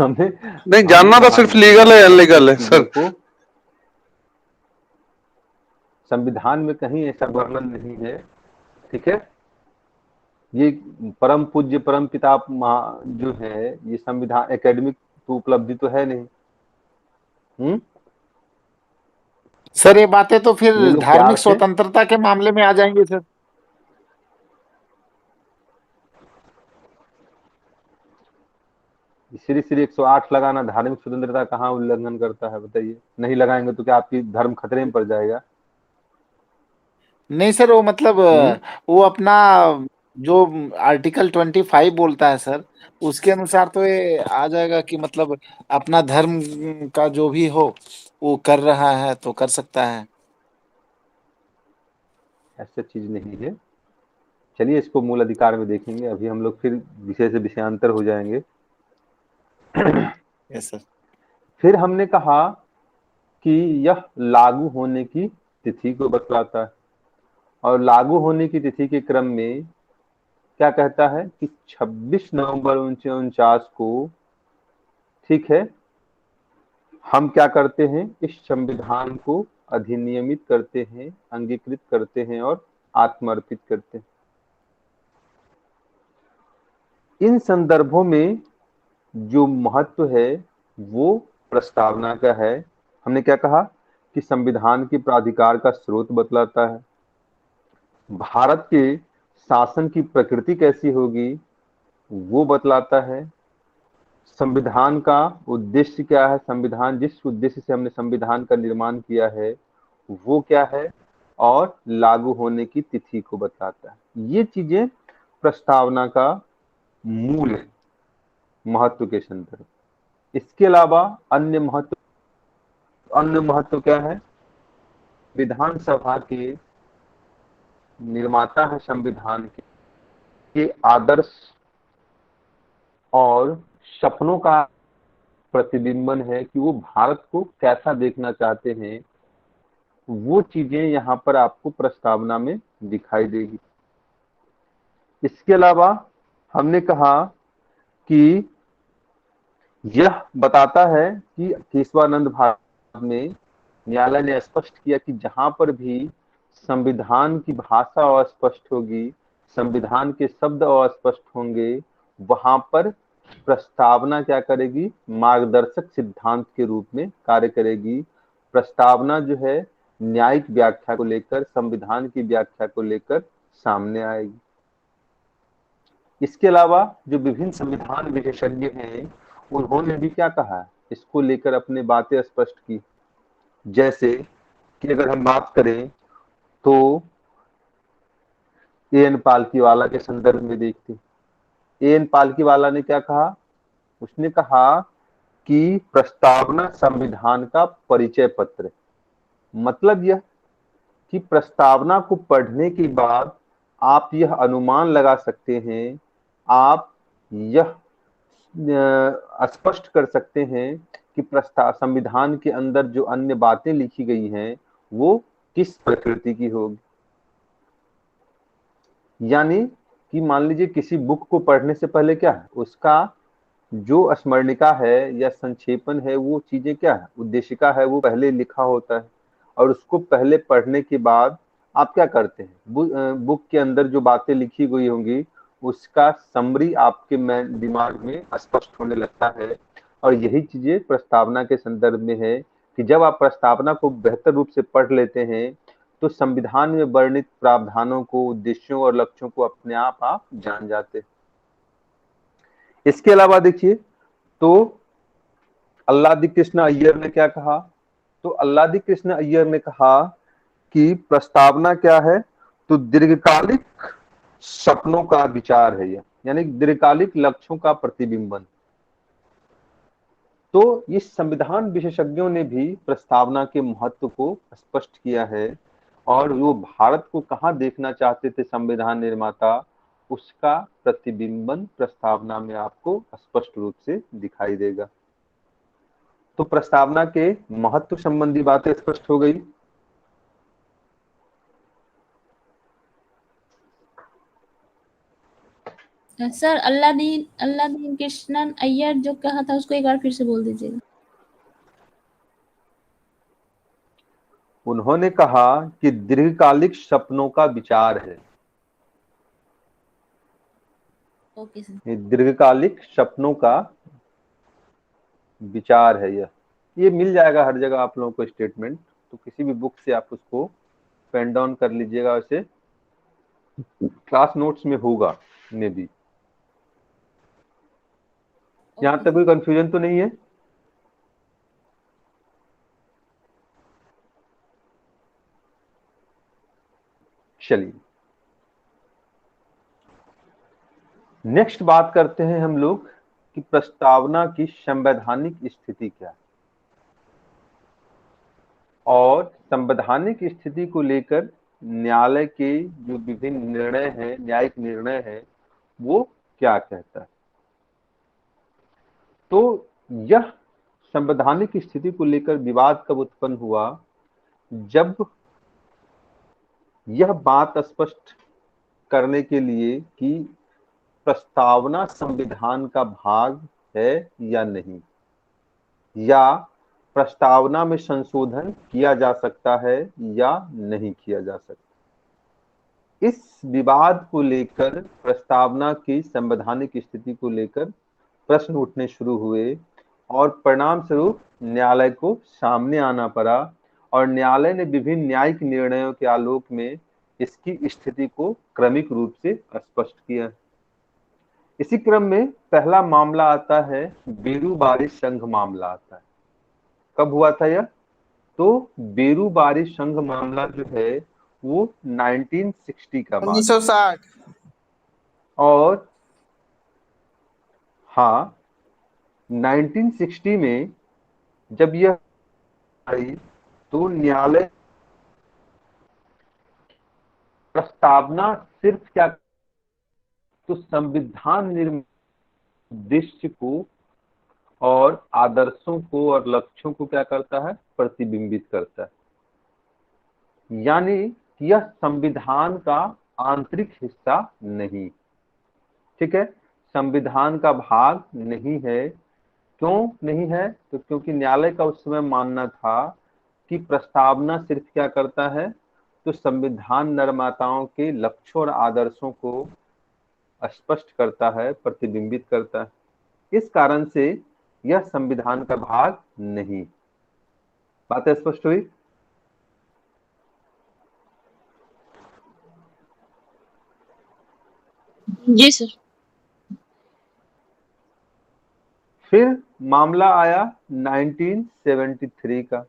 नहीं, हमें जानना तो वहां सिर्फ नहीं लीगल है, जाना है अनलीगल है चीजों सर। को। संविधान में कहीं ऐसा वर्णन नहीं है, ठीक है। ये परम पूज्य परम पिता जो है, ये संविधान एकेडमिक तो उपलब्धि तो है नहीं। सर ये बातें तो फिर ये लोग धार्मिक प्यार से, स्वतंत्रता के मामले में आ जाएंगी सर। श्री श्री 108 लगाना धार्मिक स्वतंत्रता कहाँ उल्लंघन करता है, बताइए? नहीं लगाएंगे तो क्या आपकी धर्म खतरे में पड़ जाएगा? नहीं सर, वो मतलब वो अपना जो आर्टिकल 25 बोलता है सर, उसके अनुसार तो ये आ जाएगा कि मतलब अपना धर्म का जो भी हो वो कर रहा है तो कर सकता है। ऐसा चीज नहीं है। चलिए इसको मूल अधिकार में देखेंगे, अभी हम लोग फिर विषय से विषयांतर हो जाएंगे। Yes sir. फिर हमने कहा कि यह लागू होने की तिथि को बतलाता है, और लागू होने की तिथि के क्रम में क्या कहता है कि 26 नवंबर 1949 को, ठीक है, हम क्या करते हैं, इस संविधान को अधिनियमित करते हैं, अंगीकृत करते हैं और आत्मर्पित करते हैं। इन संदर्भों में जो महत्व है वो प्रस्तावना का है। हमने क्या कहा कि संविधान की प्राधिकार का स्रोत बतलाता है, भारत के शासन की प्रकृति कैसी होगी वो बतलाता है, संविधान का उद्देश्य क्या है, संविधान जिस उद्देश्य से हमने संविधान का निर्माण किया है वो क्या है, और लागू होने की तिथि को बताता है। ये चीजें प्रस्तावना का मूल है महत्व के संदर्भ। इसके अलावा अन्य महत्व क्या है? विधानसभा के निर्माता है संविधान के आदर्श और सपनों का प्रतिबिंबन है कि वो भारत को कैसा देखना चाहते हैं, वो चीजें यहाँ पर आपको प्रस्तावना में दिखाई देगी। इसके अलावा हमने कहा कि यह बताता है कि केशवानंद भारत में न्यायालय ने स्पष्ट किया कि जहां पर भी संविधान की भाषा अस्पष्ट होगी, संविधान के शब्द अस्पष्ट होंगे, वहां पर प्रस्तावना क्या करेगी, मार्गदर्शक सिद्धांत के रूप में कार्य करेगी। प्रस्तावना जो है न्यायिक व्याख्या को लेकर, संविधान की व्याख्या को लेकर सामने आएगी। इसके अलावा जो विभिन्न संविधान विशेषज्ञ हैं उन्होंने भी क्या कहा, इसको लेकर अपने बातें स्पष्ट की। जैसे कि अगर हम बात करें तो एएन पालकीवाला के संदर्भ में देखते, एएन पालकीवाला ने क्या कहा, उसने कहा कि प्रस्तावना संविधान का परिचय पत्र। मतलब यह कि प्रस्तावना को पढ़ने के बाद आप यह अनुमान लगा सकते हैं, आप यह स्पष्ट कर सकते हैं कि संविधान के अंदर जो अन्य बातें लिखी गई हैं वो किस प्रकृति की होगी। यानी कि मान लीजिए किसी बुक को पढ़ने से पहले क्या है, उसका जो स्मरणिका है या संक्षेपण है, वो चीजें क्या है, उद्देशिका है, वो पहले लिखा होता है। और उसको पहले पढ़ने के बाद आप क्या करते हैं, बुक के अंदर जो बातें लिखी गई होंगी उसका समरी आपके दिमाग में स्पष्ट होने लगता है। और यही चीजें प्रस्तावना के संदर्भ में है कि जब आप प्रस्तावना को बेहतर रूप से पढ़ लेते हैं तो संविधान में वर्णित प्रावधानों को, उद्देश्यों और लक्ष्यों को अपने आप जान जाते हैं। इसके अलावा देखिए, तो अल्लादी कृष्ण अय्यर ने क्या कहा, तो अल्लादी कृष्ण अय्यर ने कहा कि प्रस्तावना क्या है, तो दीर्घकालिक सपनों का विचार है यह, यानी दीर्घकालिक लक्ष्यों का प्रतिबिंबन। तो इस संविधान विशेषज्ञों ने भी प्रस्तावना के महत्व को स्पष्ट किया है और वो भारत को कहाँ देखना चाहते थे संविधान निर्माता, उसका प्रतिबिंबन प्रस्तावना में आपको स्पष्ट रूप से दिखाई देगा। तो प्रस्तावना के महत्व संबंधी बातें स्पष्ट हो गई। सर अल्लादीन कृष्णन अय्यर जो कहा था उसको एक बार फिर से बोल दीजिएगा। उन्होंने कहा कि दीर्घकालिक सपनों का विचार है। Okay sir. दीर्घकालिक सपनों का विचार है ये मिल जाएगा हर जगह आप लोगों को स्टेटमेंट, तो किसी भी बुक से आप उसको पेन डाउन कर लीजिएगा, वैसे क्लास नोट्स में होगा मे भी। यहाँ तक कोई कंफ्यूजन तो नहीं है? चलिए नेक्स्ट बात करते हैं हम लोग कि प्रस्तावना की संवैधानिक स्थिति क्या है, और संवैधानिक स्थिति को लेकर न्यायालय के जो विभिन्न निर्णय हैं, न्यायिक निर्णय है, वो क्या कहता है। तो यह संवैधानिक स्थिति को लेकर विवाद कब उत्पन्न हुआ, जब यह बात स्पष्ट करने के लिए कि प्रस्तावना संविधान का भाग है या नहीं, या प्रस्तावना में संशोधन किया जा सकता है या नहीं किया जा सकता। इस विवाद को लेकर, प्रस्तावना की संवैधानिक स्थिति को लेकर प्रश्न उठने शुरू हुए और परिणाम स्वरूप न्यायालय को सामने आना पड़ा और न्यायालय ने विभिन्न न्यायिक निर्णयों के आलोक में इसकी स्थिति को क्रमिक रूप से स्पष्ट किया। इसी क्रम में पहला मामला आता है बेरूबारी संघ मामला आता है। कब हुआ था यह? तो बेरूबारी संघ मामला जो है वो 1960 का बात, 1960। और हाँ 1960 में जब यह आई तो न्यायालय प्रस्तावना सिर्फ क्या, तो संविधान उद्देश्य को और आदर्शों को और लक्ष्यों को क्या करता है, प्रतिबिंबित करता है। यानी यह संविधान का आंतरिक हिस्सा नहीं, ठीक है, संविधान का भाग नहीं है। क्यों नहीं है? तो क्योंकि न्यायालय का उस समय मानना था कि प्रस्तावना सिर्फ क्या करता है, तो संविधान निर्माताओं के लक्ष्यों और आदर्शों को स्पष्ट करता है, प्रतिबिंबित करता है। इस कारण से यह संविधान का भाग नहीं। बात स्पष्ट हुई? जी सर। फिर मामला आया 1973 का,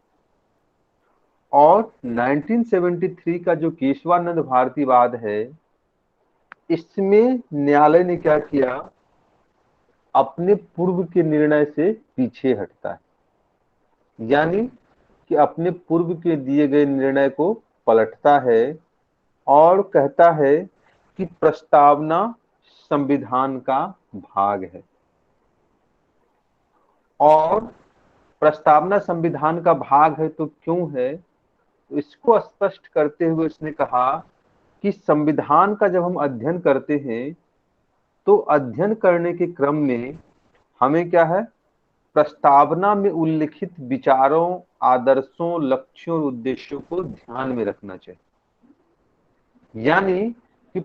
और 1973 का जो केशवानंद भारतीवाद है, इसमें न्यायालय ने क्या किया, अपने पूर्व के निर्णय से पीछे हटता है, यानी कि अपने पूर्व के दिए गए निर्णय को पलटता है और कहता है कि प्रस्तावना संविधान का भाग है। और प्रस्तावना संविधान का भाग है तो क्यों है, तो इसको स्पष्ट करते हुए उसने कहा कि संविधान का जब हम अध्ययन करते हैं तो अध्ययन करने के क्रम में हमें क्या है, प्रस्तावना में उल्लिखित विचारों, आदर्शों, लक्ष्यों और उद्देश्यों को ध्यान में रखना चाहिए। यानी कि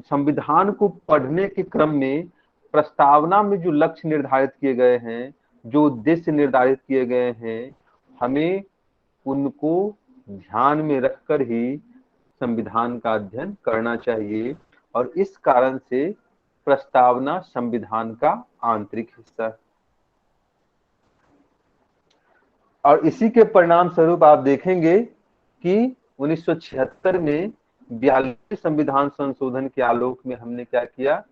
संविधान को पढ़ने के क्रम में प्रस्तावना में जो लक्ष्य निर्धारित किए गए हैं, जो उद्देश्य निर्धारित किए गए हैं, हमें उनको ध्यान में रखकर ही संविधान का अध्ययन करना चाहिए। और इस कारण से प्रस्तावना संविधान का आंतरिक हिस्सा है। और इसी के परिणाम स्वरूप आप देखेंगे कि 1976 में 42वें संविधान संशोधन के आलोक में हमने क्या किया,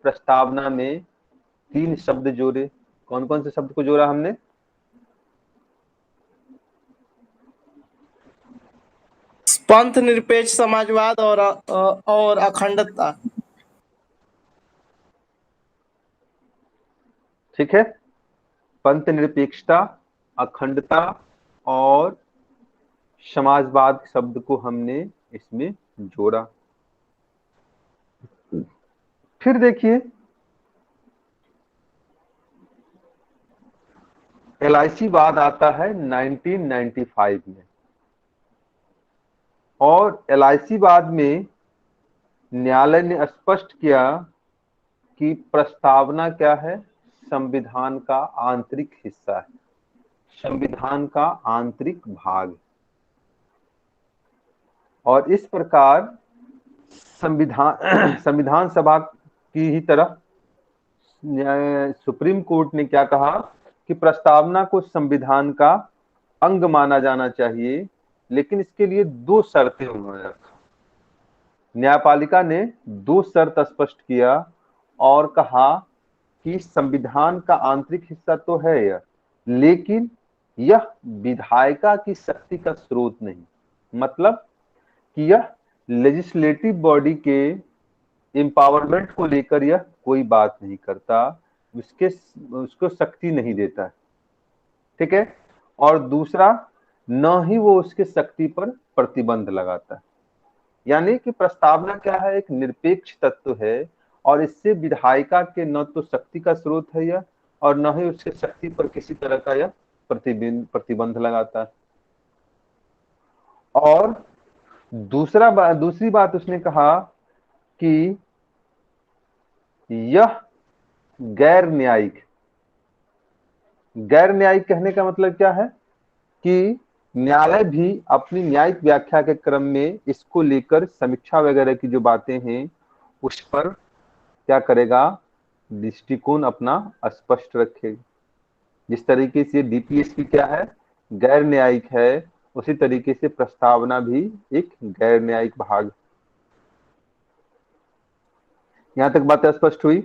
प्रस्तावना में 3 शब्द जोड़े। कौन कौन से शब्द को जोड़ा हमने? पंथ निरपेक्ष समाजवाद और अखंडता। ठीक है, पंथ निरपेक्षता, अखंडता और समाजवाद शब्द को हमने इसमें जोड़ा। फिर देखिए LIC वाद आता है 1995 में, और LIC वाद में न्यायालय ने स्पष्ट किया कि प्रस्तावना क्या है, संविधान का आंतरिक हिस्सा है, संविधान का आंतरिक भाग। और इस प्रकार संविधान सभा की ही तरह सुप्रीम कोर्ट ने क्या कहा कि प्रस्तावना को संविधान का अंग माना जाना चाहिए, लेकिन इसके लिए 2 शर्तें उन्होंने रखा। न्यायपालिका ने 2 शर्त स्पष्ट किया और कहा कि संविधान का आंतरिक हिस्सा तो है यह, लेकिन यह विधायिका की शक्ति का स्रोत नहीं। मतलब कि यह लेजिस्लेटिव बॉडी के एम्पावरमेंट को लेकर यह कोई बात नहीं करता, उसको शक्ति नहीं देता है। ठीक है, और दूसरा, न ही वो उसके शक्ति पर प्रतिबंध लगाता है। यानी कि प्रस्तावना क्या है, एक निरपेक्ष तत्व है, और इससे विधायिका के न तो शक्ति का स्रोत है यह, और न ही उसके शक्ति पर किसी तरह का यह प्रतिबंध लगाता है। और दूसरी बात उसने कहा कि यह गैर न्यायिक कहने का मतलब क्या है कि न्यायालय भी अपनी न्यायिक व्याख्या के क्रम में इसको लेकर समीक्षा वगैरह की जो बातें हैं उस पर क्या करेगा, दृष्टिकोण अपना स्पष्ट रखेगा। जिस तरीके से DPSP क्या है, गैर न्यायिक है, उसी तरीके से प्रस्तावना भी एक गैर न्यायिक भाग। यहां तक बात स्पष्ट हुई?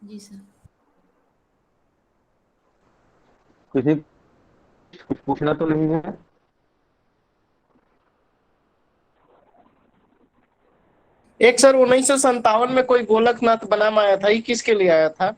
जी सर। कुछ पूछना तो नहीं है? एक सर 1957 में कोई गोलकनाथ बनाम आया था, ये किसके लिए आया था?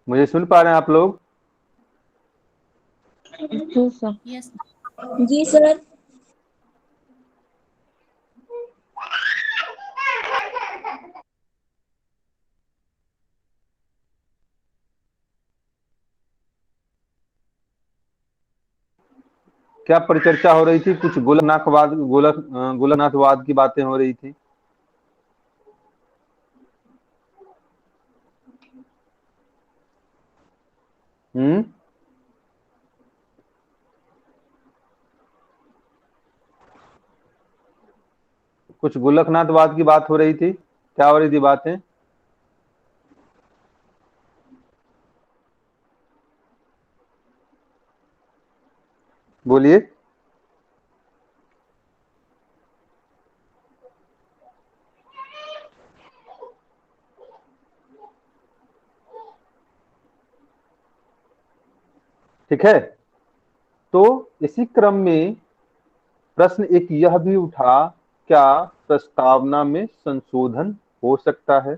मुझे सुन पा रहे हैं आप लोग? जी सर। यस। जी सर। क्या परिचर्चा हो रही थी? कुछ गोलकनाथवाद की बातें हो रही थी। कुछ गोलकनाथवाद की बात हो रही थी, क्या हो रही थी बातें? बोलिए। ठीक है, तो इसी क्रम में प्रश्न एक यह भी उठा, क्या प्रस्तावना में संशोधन हो सकता है?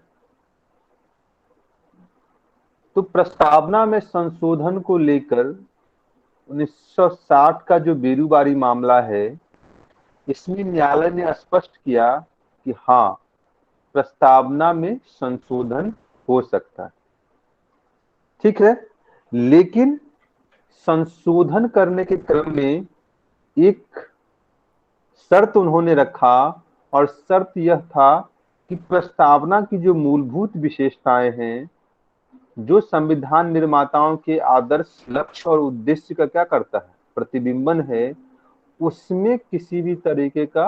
तो प्रस्तावना में संशोधन को लेकर 1960 का जो बेरूबारी मामला है, इसमें न्यायालय ने स्पष्ट किया कि हाँ, प्रस्तावना में संशोधन हो सकता है। ठीक है, लेकिन संशोधन करने के क्रम में एक शर्त उन्होंने रखा, और शर्त यह था कि प्रस्तावना की जो मूलभूत विशेषताएं हैं, जो संविधान निर्माताओं के आदर्श, लक्ष्य और उद्देश्य का क्या करता है, प्रतिबिंबन है, उसमें किसी भी तरीके का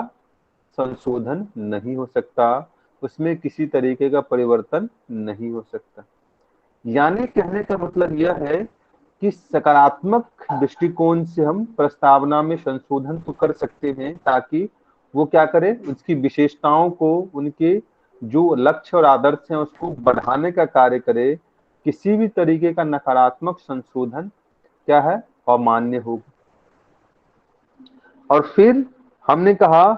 संशोधन नहीं हो सकता, उसमें किसी तरीके का परिवर्तन नहीं हो सकता। यानी कहने का मतलब यह है कि सकारात्मक दृष्टिकोण से हम प्रस्तावना में संशोधन तो कर सकते हैं, ताकि वो क्या करे, उसकी विशेषताओं को, उनके जो लक्ष्य और आदर्श हैं उसको बढ़ाने का कार्य करे। किसी भी तरीके का नकारात्मक संशोधन क्या है, अमान्य होगा। और फिर हमने कहा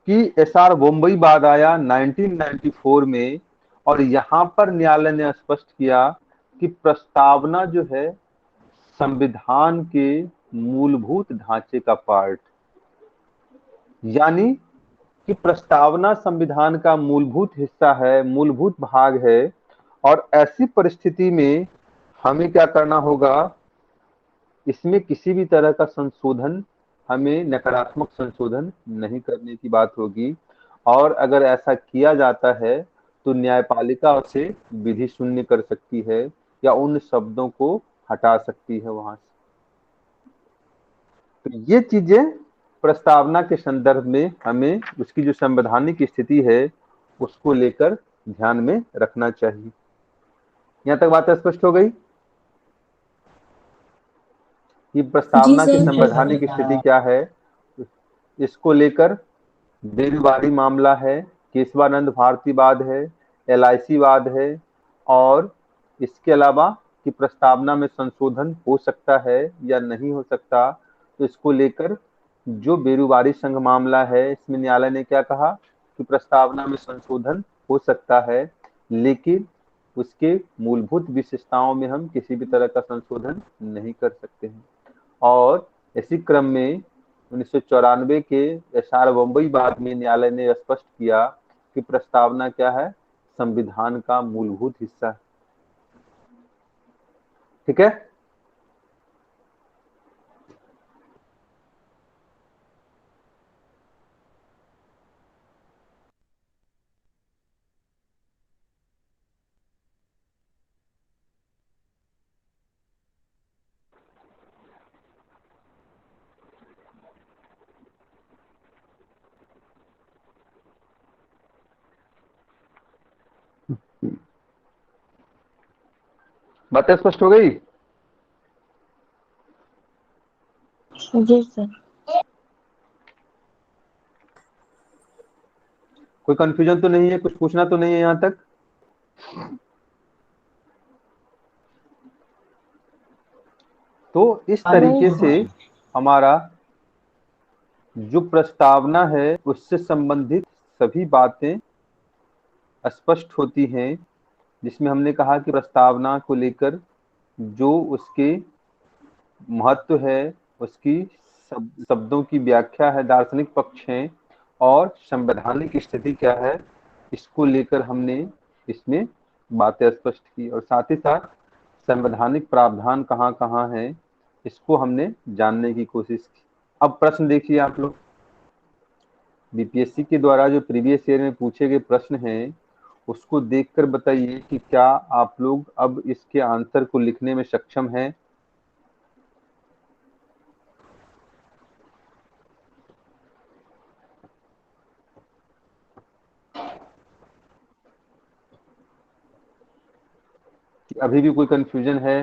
कि एसआर बॉम्बई बाद आया 1994 में, और यहाँ पर न्यायालय ने स्पष्ट किया कि प्रस्तावना जो है संविधान के मूलभूत ढांचे का पार्ट, यानी कि प्रस्तावना संविधान का मूलभूत हिस्सा है, मूलभूत भाग है। और ऐसी परिस्थिति में हमें क्या करना होगा, इसमें किसी भी तरह का संशोधन, हमें नकारात्मक संशोधन नहीं करने की बात होगी। और अगर ऐसा किया जाता है तो न्यायपालिका उसे विधि शून्य कर सकती है, या उन शब्दों को हटा सकती है वहां से। तो ये चीजें प्रस्तावना के संदर्भ में हमें उसकी जो संवैधानिक स्थिति है उसको लेकर ध्यान में रखना चाहिए। यहाँ तक बात स्पष्ट हो गई कि जी प्रस्तावना की सर। संवैधानिक स्थिति क्या है। इसको लेकर बेरुबारी मामला है, केशवानंद भारती वाद है, एलआईसी वाद है, और इसके अलावा कि प्रस्तावना में संशोधन हो सकता है या नहीं हो सकता। तो इसको लेकर जो बेरुबारी संघ मामला है, इसमें न्यायालय ने क्या कहा कि प्रस्तावना में संशोधन हो सकता है, लेकिन उसके मूलभूत विशेषताओं में हम किसी भी तरह का संशोधन नहीं कर सकते हैं। और इसी क्रम में 1994 के एसआर बम्बई बाद में न्यायालय ने स्पष्ट किया कि प्रस्तावना क्या है, संविधान का मूलभूत हिस्सा है। ठीक है, बातें स्पष्ट हो गई? जी सर। कोई कंफ्यूजन तो नहीं है, कुछ पूछना तो नहीं है यहाँ तक? तो इस तरीके से हमारा जो प्रस्तावना है उससे संबंधित सभी बातें स्पष्ट होती हैं, जिसमें हमने कहा कि प्रस्तावना को लेकर जो उसके महत्व है, उसकी शब्दों की व्याख्या है, दार्शनिक पक्ष हैं, और संवैधानिक स्थिति क्या है, इसको लेकर हमने इसमें बातें स्पष्ट की। और साथ ही साथ संवैधानिक प्रावधान कहाँ कहाँ है, इसको हमने जानने की कोशिश की। अब प्रश्न देखिए आप लोग, बीपीएससी के द्वारा जो प्रीवियस ईयर में पूछे गए प्रश्न हैं उसको देखकर बताइए कि क्या आप लोग अब इसके आंसर को लिखने में सक्षम हैं। अभी भी कोई कंफ्यूजन है?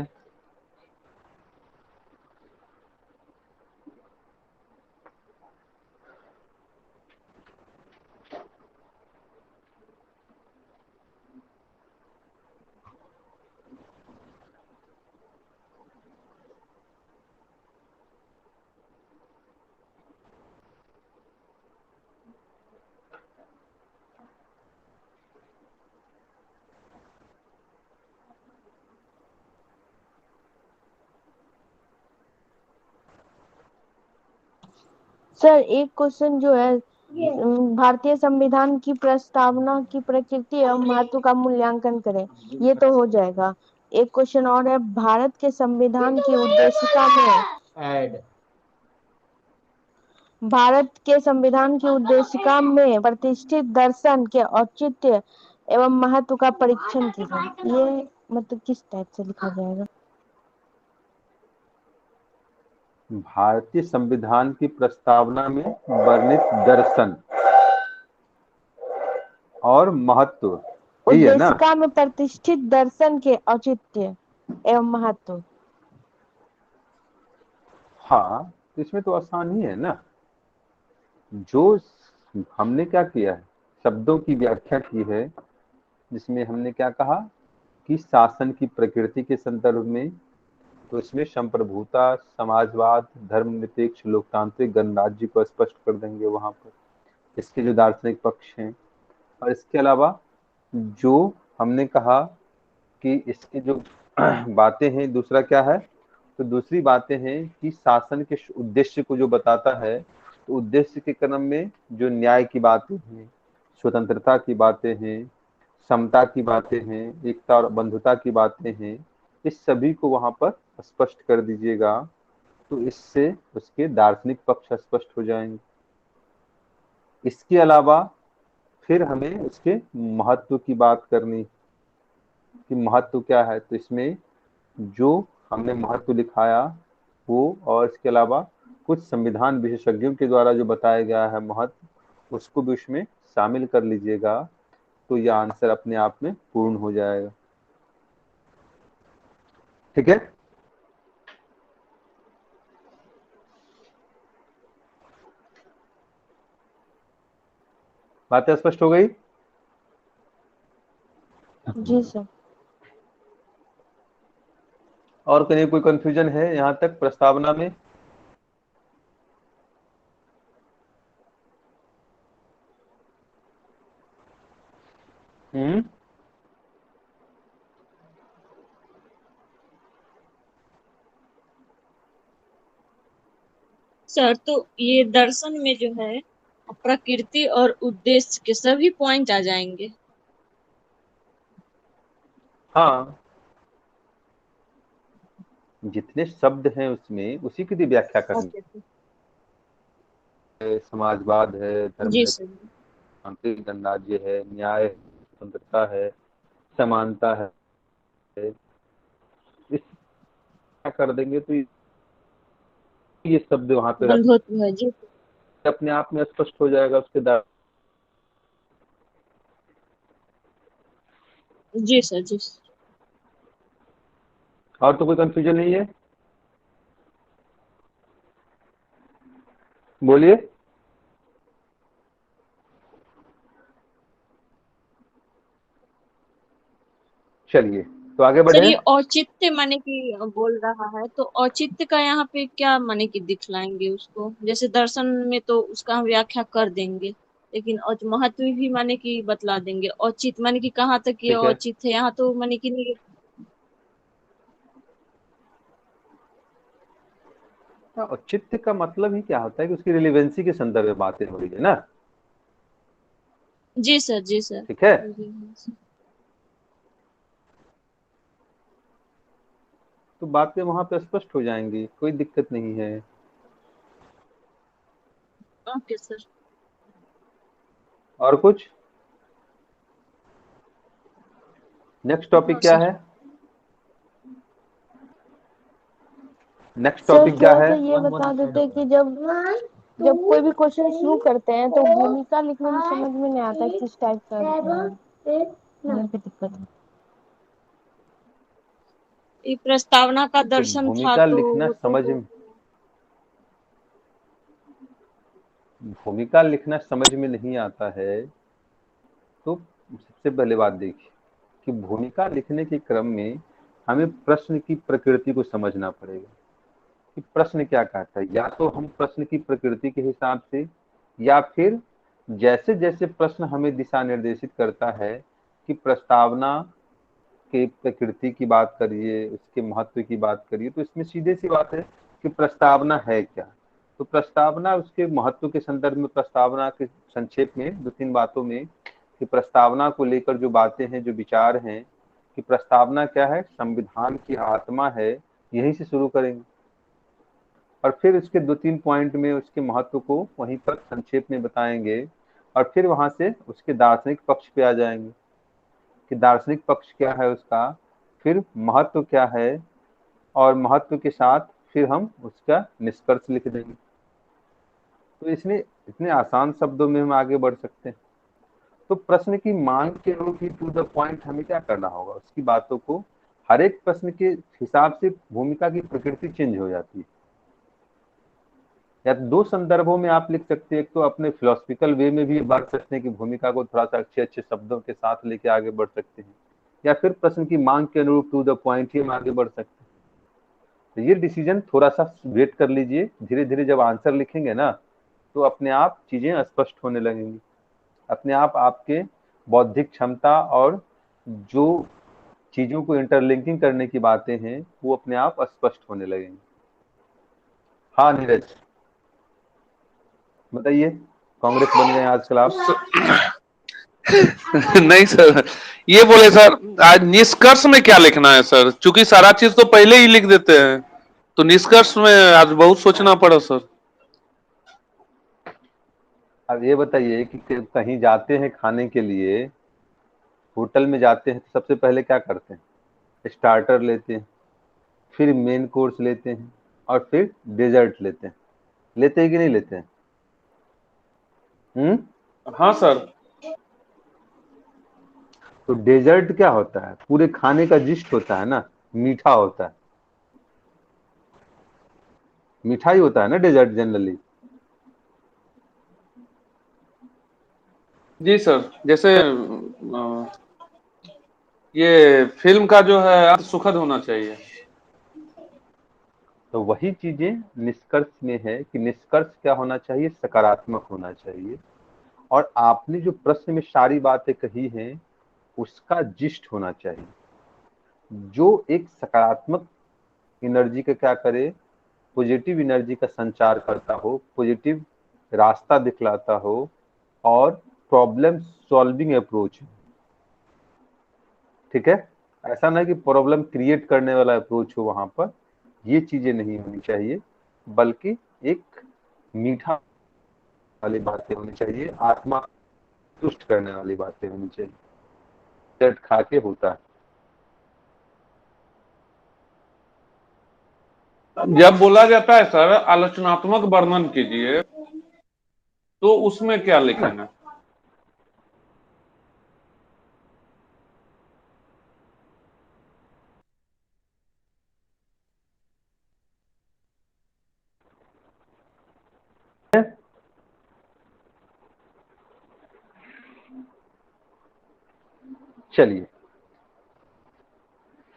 सर एक क्वेश्चन जो है भारतीय संविधान की प्रस्तावना की प्रकृति एवं महत्व का मूल्यांकन करें, ये तो हो जाएगा। एक क्वेश्चन और है, भारत के संविधान की उद्देशिका में भारत के संविधान की उद्देशिका में प्रतिष्ठित दर्शन के औचित्य एवं महत्व का परीक्षण कीजिए। ये मतलब किस टाइप से लिखा जाएगा? भारतीय संविधान की प्रस्तावना में वर्णित दर्शन और महत्व, यही है ना? उद्देशिका में प्रतिष्ठित दर्शन के औचित्य एवं महत्व। हाँ, तो इसमें तो आसान ही है ना। जो हमने क्या किया है, शब्दों की व्याख्या की है, जिसमें हमने क्या कहा कि शासन की प्रकृति के संदर्भ में, तो इसमें संप्रभुता, समाजवाद, धर्मनिरपेक्ष, लोकतांत्रिक गणराज्य को स्पष्ट कर देंगे वहां पर, इसके जो दार्शनिक पक्ष हैं। और इसके अलावा जो हमने कहा कि इसके जो बातें हैं, दूसरा क्या है, तो दूसरी बातें हैं कि शासन के उद्देश्य को जो बताता है, तो उद्देश्य के क्रम में जो न्याय की बातें हैं, स्वतंत्रता की बातें हैं, समता की बातें हैं, एकता और बंधुता की बातें हैं, इस सभी को वहां पर स्पष्ट कर दीजिएगा, तो इससे उसके दार्शनिक पक्ष स्पष्ट हो जाएंगे। इसके अलावा फिर हमें उसके महत्व की बात करनी कि महत्व क्या है, तो इसमें जो हमने महत्व लिखाया वो, और इसके अलावा कुछ संविधान विशेषज्ञों के द्वारा जो बताया गया है महत्व, उसको भी उसमें शामिल कर लीजिएगा, तो यह आंसर अपने आप में पूर्ण हो जाएगा। ठीक है? बातें स्पष्ट हो गई? जी सर। और कहीं कोई कंफ्यूजन है यहाँ तक प्रस्तावना में? सर तो ये दर्शन में जो है प्रकृति और उद्देश्य के सभी पॉइंट आ जाएंगे। हाँ, जितने शब्द हैं उसमें उसी की भी व्याख्या करनी है। समाजवाद है, जी सर। धर्मनिरपेक्ष गणराज्य है, न्याय, स्वतंत्रता है, समानता है, इस क्या कर देंगे तो ये शब्द वहां पे बंधुत्व है जी। अपने आप में स्पष्ट हो जाएगा उसके जी सर। जी सर। और तो कोई कंफ्यूजन नहीं है? बोलिए। चलिए तो आगे बढ़े। सर ये औचित्य माने कि बोल रहा है, तो औचित्य का यहाँ पे क्या माने कि दिखलाएंगे उसको? जैसे दर्शन में तो उसका हम व्याख्या कर देंगे, लेकिन महत्व भी माने कि बतला देंगे। औचित्य माने कि कहाँ तक ये औचित्य है, यहाँ तो माने कि नहीं। औचित्य का मतलब ही क्या होता है कि उसकी रिलेवेंसी के संदर्भ में बातें हो रही है ना। जी सर। जी सर। ठीक है, तो बातें वहां पे स्पष्ट हो जाएंगी, कोई दिक्कत नहीं है। Okay sir. और कुछ? नेक्स्ट टॉपिक क्या है? नेक्स्ट टॉपिक क्या है? ये बता देते कि जब कोई भी क्वेश्चन शुरू करते हैं तो भूमिका लिखने में समझ में नहीं आता किस टाइप का दिक्कत है। ये प्रस्तावना का तो दर्शन था भूमिका तो लिखना वो तो भूमिका लिखना समझ में नहीं आता है तो सबसे पहले बात देखिए कि भूमिका लिखने के क्रम में हमें प्रश्न की प्रकृति को समझना पड़ेगा कि प्रश्न क्या कहता है। या तो हम प्रश्न की प्रकृति के हिसाब से या फिर जैसे जैसे प्रश्न हमें दिशा निर्देशित करता है कि प्रस्तावना के प्रकृति की बात करिए, उसके महत्व की बात करिए, तो इसमें सीधे सी बात है कि प्रस्तावना है क्या। तो प्रस्तावना उसके महत्व के संदर्भ में प्रस्तावना के संक्षेप में 2-3 बातों में कि प्रस्तावना को लेकर जो बातें हैं, जो विचार हैं कि प्रस्तावना क्या है, संविधान की आत्मा है, यहीं से शुरू करेंगे और फिर उसके 2-3 पॉइंट में उसके महत्व को वहीं पर संक्षेप में बताएंगे और फिर वहां से उसके दार्शनिक पक्ष पे आ जाएंगे कि दार्शनिक पक्ष क्या है उसका, फिर महत्व क्या है और महत्व के साथ फिर हम उसका निष्कर्ष लिख देंगे। तो इसमें इतने आसान शब्दों में हम आगे बढ़ सकते हैं। तो प्रश्न की मांग के अनुरूप ही टू द पॉइंट हमें क्या करना होगा, उसकी बातों को हर एक प्रश्न के हिसाब से भूमिका की प्रकृति चेंज हो जाती है। या 2 संदर्भों में आप लिख सकते हैं, एक तो अपने फिलोसफिकल वे में भी बढ़ सकते हैं कि भूमिका को थोड़ा सा अच्छे अच्छे शब्दों के साथ लेके आगे बढ़ सकते हैं, या फिर प्रश्न की मांग के अनुरूप टू द पॉइंट ही हम आगे बढ़ सकते हैं। तो ये डिसीजन थोड़ा सा वेट कर लीजिए, धीरे धीरे जब आंसर लिखेंगे ना तो अपने आप चीजें स्पष्ट होने लगेंगी, अपने आप आपके बौद्धिक क्षमता और जो चीजों को इंटरलिंकिंग करने की बातें हैं वो अपने आप स्पष्ट होने लगेंगी। हाँ नीरज बताइए, कांग्रेस बन गए आजकल आप? नहीं सर, ये बोले सर आज निष्कर्ष में क्या लिखना है सर, चूंकि सारा चीज तो पहले ही लिख देते हैं तो निष्कर्ष में आज बहुत सोचना पड़ा सर। अब ये बताइए कि कहीं जाते हैं खाने के लिए, होटल में जाते हैं तो सबसे पहले क्या करते हैं, स्टार्टर लेते हैं, फिर मेन कोर्स लेते हैं और फिर डेजर्ट लेते हैं, लेते हैं कि नहीं लेते हैं? हाँ सर। तो डेजर्ट क्या होता है, पूरे खाने का जिस्ट होता है ना, मीठा होता है, मिठाई होता है ना डेजर्ट जनरली। जी सर, जैसे ये फिल्म का जो है अंत सुखद होना चाहिए। तो वही चीजें निष्कर्ष में है कि निष्कर्ष क्या होना चाहिए, सकारात्मक होना चाहिए। और आपने जो प्रश्न में सारी बातें कही हैं उसका जिस्ट होना चाहिए, जो एक सकारात्मक एनर्जी का क्या करे, पॉजिटिव एनर्जी का संचार करता हो, पॉजिटिव रास्ता दिखलाता हो और प्रॉब्लम सॉल्विंग अप्रोच। ठीक है, ऐसा ना कि प्रॉब्लम क्रिएट करने वाला अप्रोच हो वहां पर, ये चीजें नहीं होनी चाहिए, बल्कि एक मीठा वाली बातें होनी चाहिए, आत्मा तुष्ट करने वाली बातें होनी चाहिए। चट खा के होता है। जब बोला जाता है सर आलोचनात्मक वर्णन कीजिए तो उसमें क्या लिखेंगे? चलिए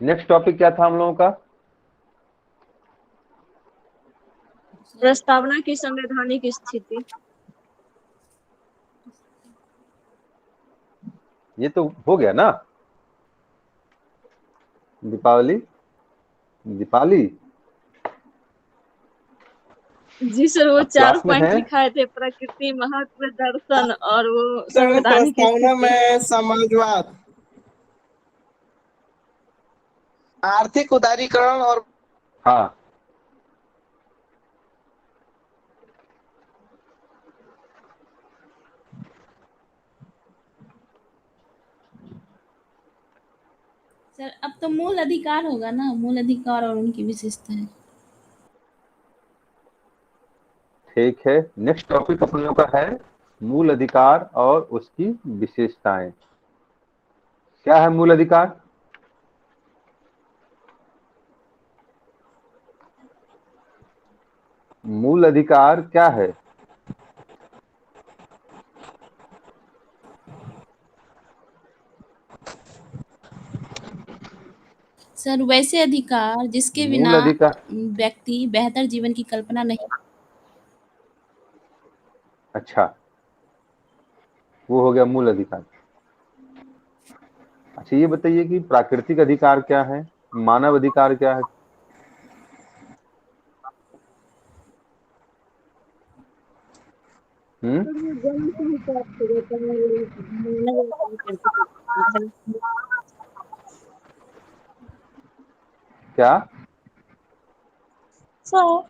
नेक्स्ट टॉपिक क्या था हम लोगों का? प्रस्तावना की संवैधानिक स्थिति। ये तो हो गया ना, दीपावली जी सर, वो 4 क्लास में पॉइंट है? लिखाए थे, प्रकृति, महत्व, दर्शन और वो सर संवैधानिक प्रस्तावना स्थिति। में समाजवाद, आर्थिक उदारीकरण और हाँ सर अब तो मूल अधिकार होगा ना, मूल अधिकार और उनकी विशेषताएं। ठीक है, नेक्स्ट टॉपिक अपन लोगों का है मूल अधिकार और उसकी विशेषताएं। क्या है मूल अधिकार? मूल अधिकार क्या है? सर वैसे अधिकार जिसके मूल बिना अधिकार, व्यक्ति बेहतर जीवन की कल्पना नहीं। अच्छा, वो हो गया मूल अधिकार। अच्छा, ये बताइए कि प्राकृतिक अधिकार क्या है, मानव अधिकार क्या है? हम्म, सर वो जन्म से ही प्राप्त हो जाता है, वो मानव अधिकार करके है। क्या? सर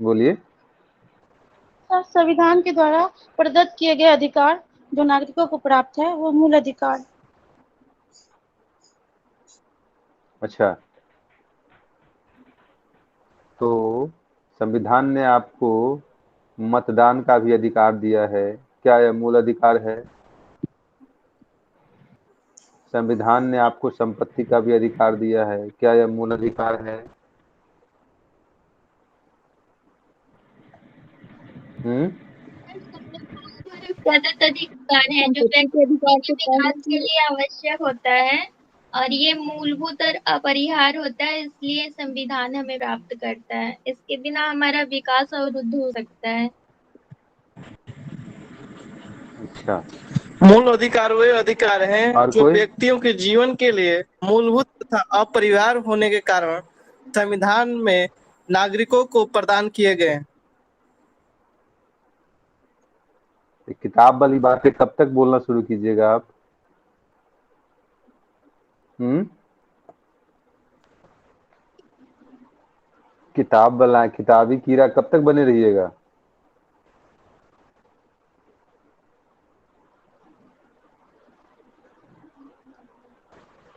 बोलिए। सर संविधान के द्वारा प्रदत्त किए गए अधिकार जो नागरिकों को प्राप्त है वो मूल अधिकार। अच्छा, तो संविधान ने आपको मतदान का भी अधिकार दिया है, क्या यह मूल अधिकार है? संविधान ने आपको संपत्ति का भी अधिकार दिया है, क्या यह मूल अधिकार है? हम्म, प्रदत्त अधिकार है जो संपत्ति के व्यक्ति अधिकार के से विकास पहले के ही लिए आवश्यक होता है और ये मूलभूत और अपरिहार्य होता है, इसलिए संविधान हमें प्राप्त करता है। इसके बिना हमारा विकास अवरुद्ध हो सकता है। अच्छा, मूल अधिकार वे अधिकार हैं और जो कोई? व्यक्तियों के जीवन के लिए मूलभूत तथा अपरिहार्य होने के कारण संविधान में नागरिकों को प्रदान किए गए हैं। ये किताब वाली बातें कब तक बोलना शुरू कीजिएगा आप? हम्म, किताब वाला, किताबी कीड़ा कब तक बने रहिएगा?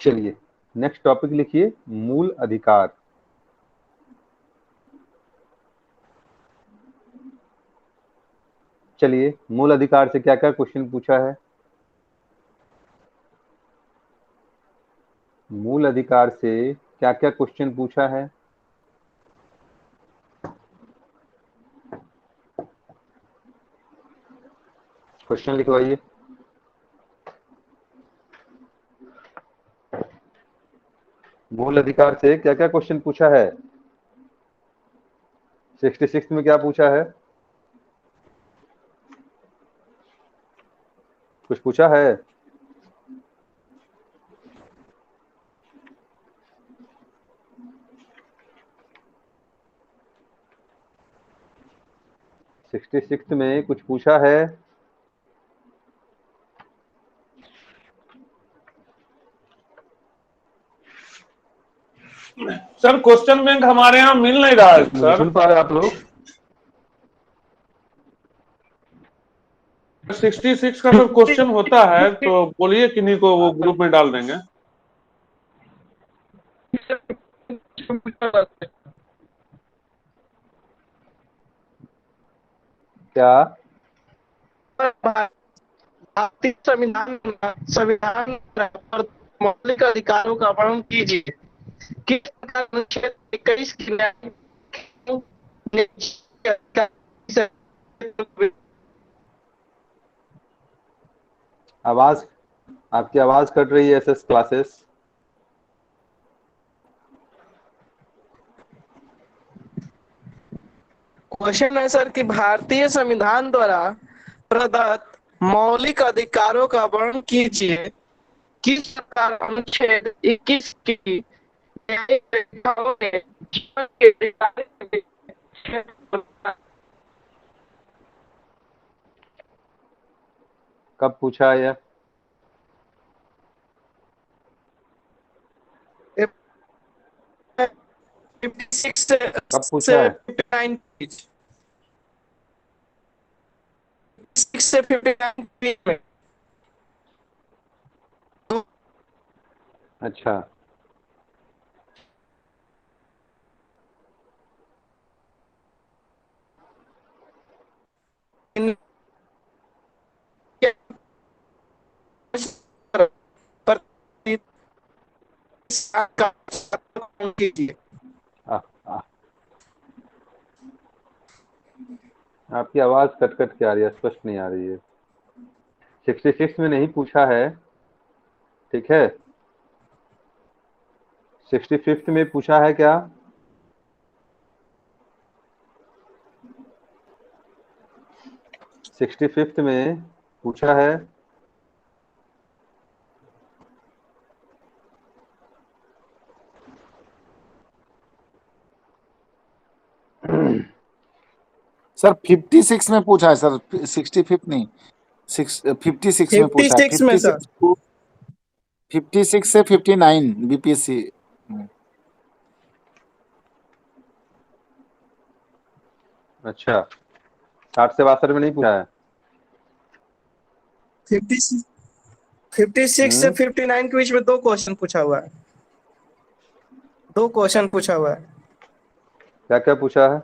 चलिए, नेक्स्ट टॉपिक लिखिए, मूल अधिकार। चलिए, मूल अधिकार से क्या क्या क्वेश्चन पूछा है? मूल अधिकार से क्या क्या क्वेश्चन पूछा है? क्वेश्चन लिखवाइए। मूल अधिकार से क्या क्या क्वेश्चन पूछा है? 66 में क्या पूछा है? कुछ पूछा है? सिक्सटी सिक्स में कुछ पूछा है? सर क्वेश्चन बैंक हमारे यहाँ मिल नहीं रहा है नहीं सर। सुन पा रहे आप लोग? 66 का अगर क्वेश्चन होता है तो बोलिए, किन्हीं को वो ग्रुप में डाल देंगे। क्या? भारतीय संविधान पर मौलिक अधिकारों का वर्णन कीजिए। किस प्रकार अनुच्छेद 21 की आवाज, आपकी आवाज कट रही है एसएस क्लासेस। क्वेश्चन है सर कि भारतीय संविधान द्वारा प्रदत्त मौलिक अधिकारों का वर्णन कीजिए। किस प्रकार अनुच्छेद 21 की न्यायिक व्यवस्थाओं ने जीवन के अधिकार कब पूछा है यह? कब पूछा है? 56 से 59 में। अच्छा, कीजिए। आपकी आवाज कट कट के आ रही है, स्पष्ट नहीं आ रही है। 66 में नहीं पूछा है, ठीक है। 65 में पूछा है क्या? सिक्सटी फिफ्थ में पूछा है। सर 56 में पूछा है सर, 65 नहीं, 56 में पूछा है। 56 में सर 56 से 59 बीपीएससी। अच्छा, 60 से 62 में नहीं पूछा है। 56 से 59 के बीच में 2 क्वेश्चन पूछा हुआ है। 2 क्वेश्चन पूछा हुआ है। क्या क्या पूछा है?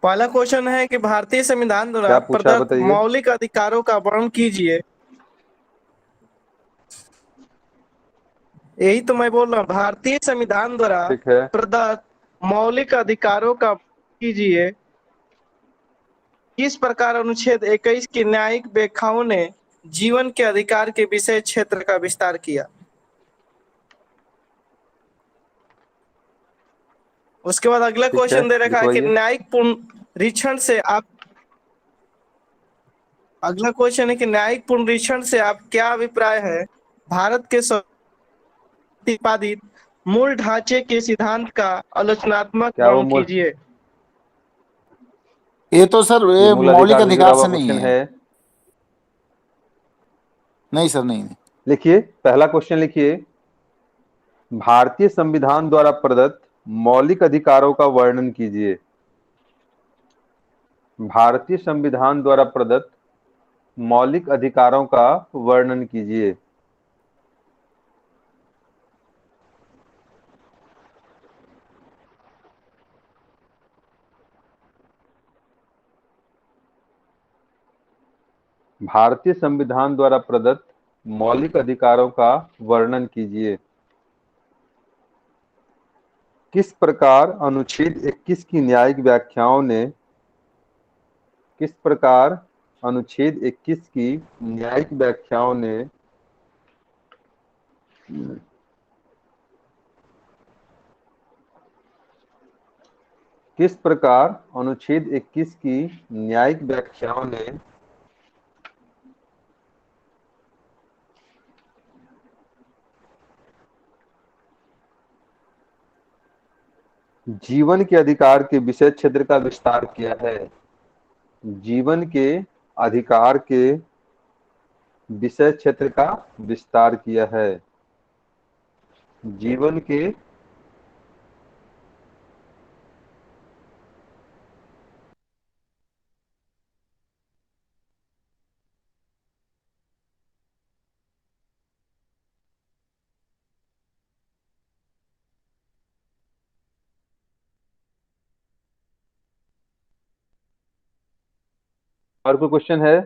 पहला क्वेश्चन है कि भारतीय संविधान द्वारा क्या पूछा है प्रदत्त बताइए। मौलिक अधिकारों का वर्णन कीजिए। यही तो मैं बोल रहा हूँ, भारतीय संविधान द्वारा ठीक है। प्रदत्त मौलिक अधिकारों का कीजिए। किस प्रकार अनुच्छेद 21 की न्यायिक व्याख्याओं ने जीवन के अधिकार के विषय क्षेत्र का विस्तार किया। उसके बाद अगला क्वेश्चन दे रखा है कि न्यायिक पुनरीक्षण से आप, अगला क्वेश्चन है कि न्यायिक पुनरीक्षण से आप क्या अभिप्राय है? भारत के प्रतिपादित मूल ढांचे के सिद्धांत का आलोचनात्मक वर्णन कीजिए। ये तो सर ये मौलिक अधिकार से नहीं है। नहीं सर, नहीं। लिखिए, पहला क्वेश्चन लिखिए, भारतीय संविधान द्वारा प्रदत्त मौलिक अधिकारों का वर्णन कीजिए। भारतीय संविधान द्वारा प्रदत्त मौलिक अधिकारों का वर्णन कीजिए। भारतीय संविधान द्वारा प्रदत्त मौलिक अधिकारों का वर्णन कीजिए। किस प्रकार अनुच्छेद 21 की न्यायिक व्याख्याओं ने, किस प्रकार अनुच्छेद 21 की न्यायिक व्याख्याओं ने किस प्रकार अनुच्छेद 21 की न्यायिक व्याख्याओं ने जीवन के अधिकार के विषय क्षेत्र का विस्तार किया है। जीवन के अधिकार के विषय क्षेत्र का विस्तार किया है। जीवन के और कोई क्वेश्चन है?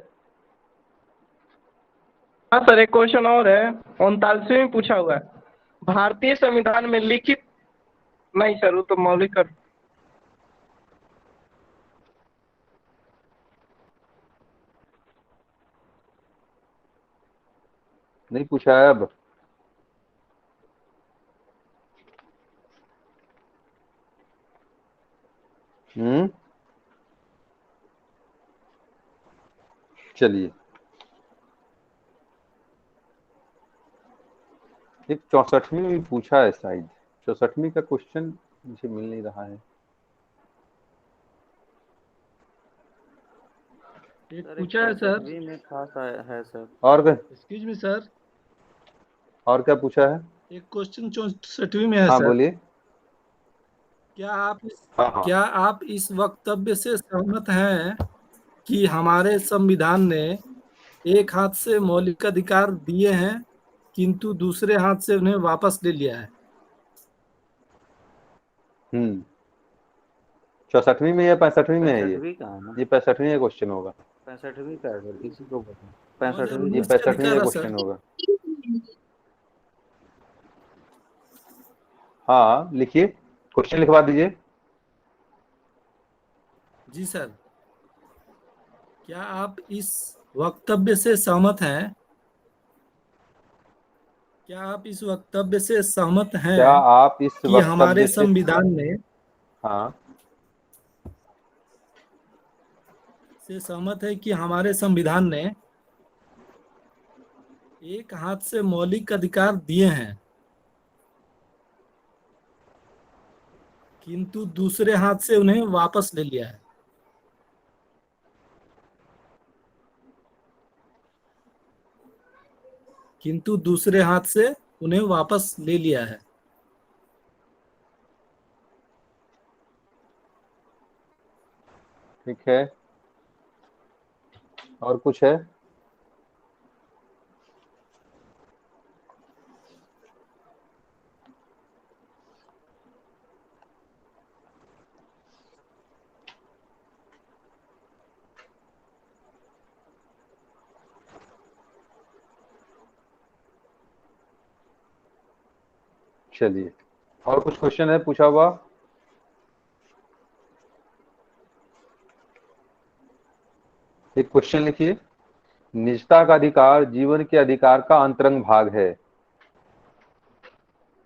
हाँ सर, एक क्वेश्चन और है, 39वें में पूछा हुआ है। भारतीय संविधान में लिखित, नहीं सर वो तो मौलिक कर, नहीं पूछा है अब। चलिए, एक 64वीं में भी पूछा है शायद। 64वीं का क्वेश्चन मुझे मिल नहीं रहा है। एक पूछा है सर में खास है सर। और क्या? एक्सक्यूज मी सर, और क्या पूछा है? एक क्वेश्चन 64वीं में है हाँ सर। बोलिए। क्या आप इस वक्तव्य से सहमत हैं कि हमारे संविधान ने एक हाथ से मौलिक अधिकार दिए हैं किंतु दूसरे हाथ से उन्हें वापस ले लिया है? 64वीं में या 65वीं में है? 65वीं का है ना? ये 65वीं का क्वेश्चन होगा। 65वीं का है सर, किसी को पता। 65 ये रूल्स का 65वां अधिकार है सर। क्वेश्चन होगा। हाँ लिखिए, क्वेश्चन लिखवा दीजिए। जी सर, क्या आप इस वक्तव्य से सहमत हैं? क्या आप इस वक्तव्य से सहमत हैं क्या आप इस कि हमारे वक्तव्य से संविधान में हाँ सहमत है कि हमारे संविधान ने एक हाथ से मौलिक अधिकार दिए हैं, किंतु दूसरे हाथ से उन्हें वापस ले लिया है? किंतु दूसरे हाथ से उन्हें वापस ले लिया है। ठीक है, और कुछ है? चलिए, और कुछ क्वेश्चन है पूछा हुआ? एक क्वेश्चन लिखिए, निजता का अधिकार जीवन के अधिकार का अंतरंग भाग है।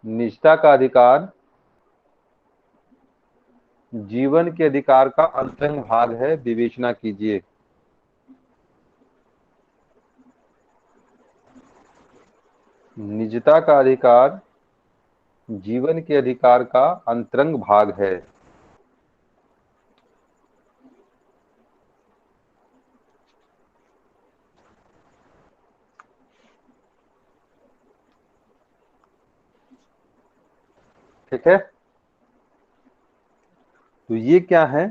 निजता का अधिकार जीवन के अधिकार का अंतरंग भाग है, विवेचना कीजिए। निजता का अधिकार जीवन के अधिकार का अंतरंग भाग है। ठीक है, तो ये क्या है?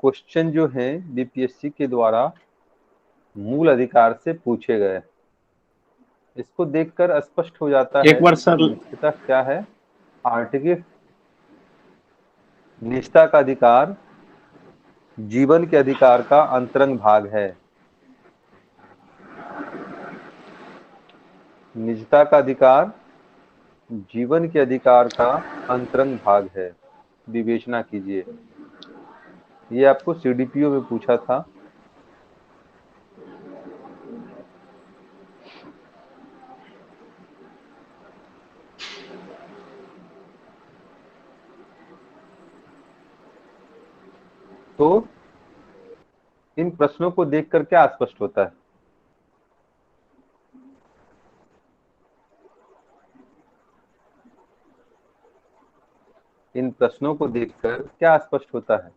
क्वेश्चन जो है बीपीएससी के द्वारा मूल अधिकार से पूछे गए। इसको देखकर स्पष्ट हो जाता है एक बार सर कि मुख्यतः क्या है। आर्टिकल निजता का अधिकार जीवन के अधिकार का अंतरंग भाग है। निजता का अधिकार जीवन के अधिकार का अंतरंग भाग है, विवेचना कीजिए। ये आपको सीडीपीओ में पूछा था। तो इन प्रश्नों को देखकर क्या स्पष्ट होता है? इन प्रश्नों को देखकर क्या स्पष्ट होता है?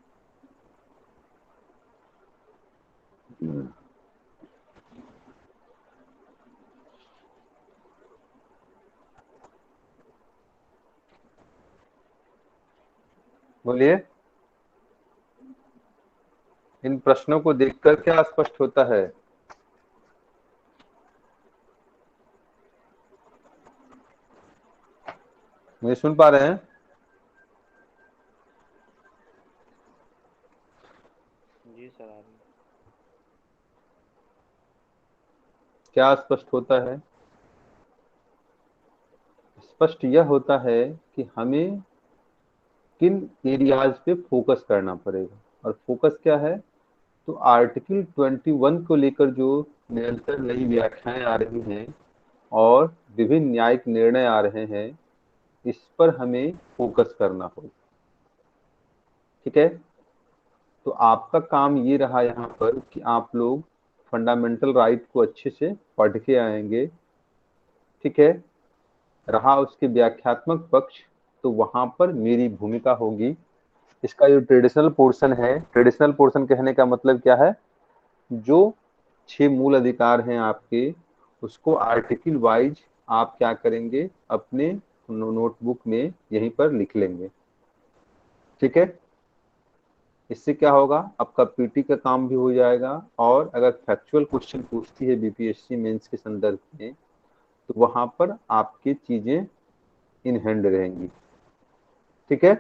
बोलिए, इन प्रश्नों को देखकर क्या स्पष्ट होता है? मुझे सुन पा रहे हैं? जी सर, आ रही है। क्या स्पष्ट होता है? स्पष्ट यह होता है कि हमें किन एरियाज पे फोकस करना पड़ेगा। और फोकस क्या है? तो आर्टिकल 21 को लेकर जो निरंतर नई व्याख्याएं आ रही हैं और विभिन्न न्यायिक निर्णय आ रहे हैं, इस पर हमें फोकस करना होगा। ठीक है, तो आपका काम ये रहा यहाँ पर कि आप लोग फंडामेंटल राइट को अच्छे से पढ़ के आएंगे। ठीक है, रहा उसके व्याख्यात्मक पक्ष, तो वहां पर मेरी भूमिका होगी। इसका जो ट्रेडिशनल पोर्शन है, ट्रेडिशनल पोर्शन कहने का मतलब क्या है? जो 6 मूल अधिकार हैं आपके, उसको आर्टिकल वाइज आप क्या करेंगे, अपने नोटबुक में यहीं पर लिख लेंगे। ठीक है, इससे क्या होगा, आपका पीटी का काम भी हो जाएगा। और अगर फैक्चुअल क्वेश्चन पूछती है बीपीएससी मेंस के संदर्भ में, तो वहां पर आपकी चीजें इन हैंड रहेंगी। ठीक है,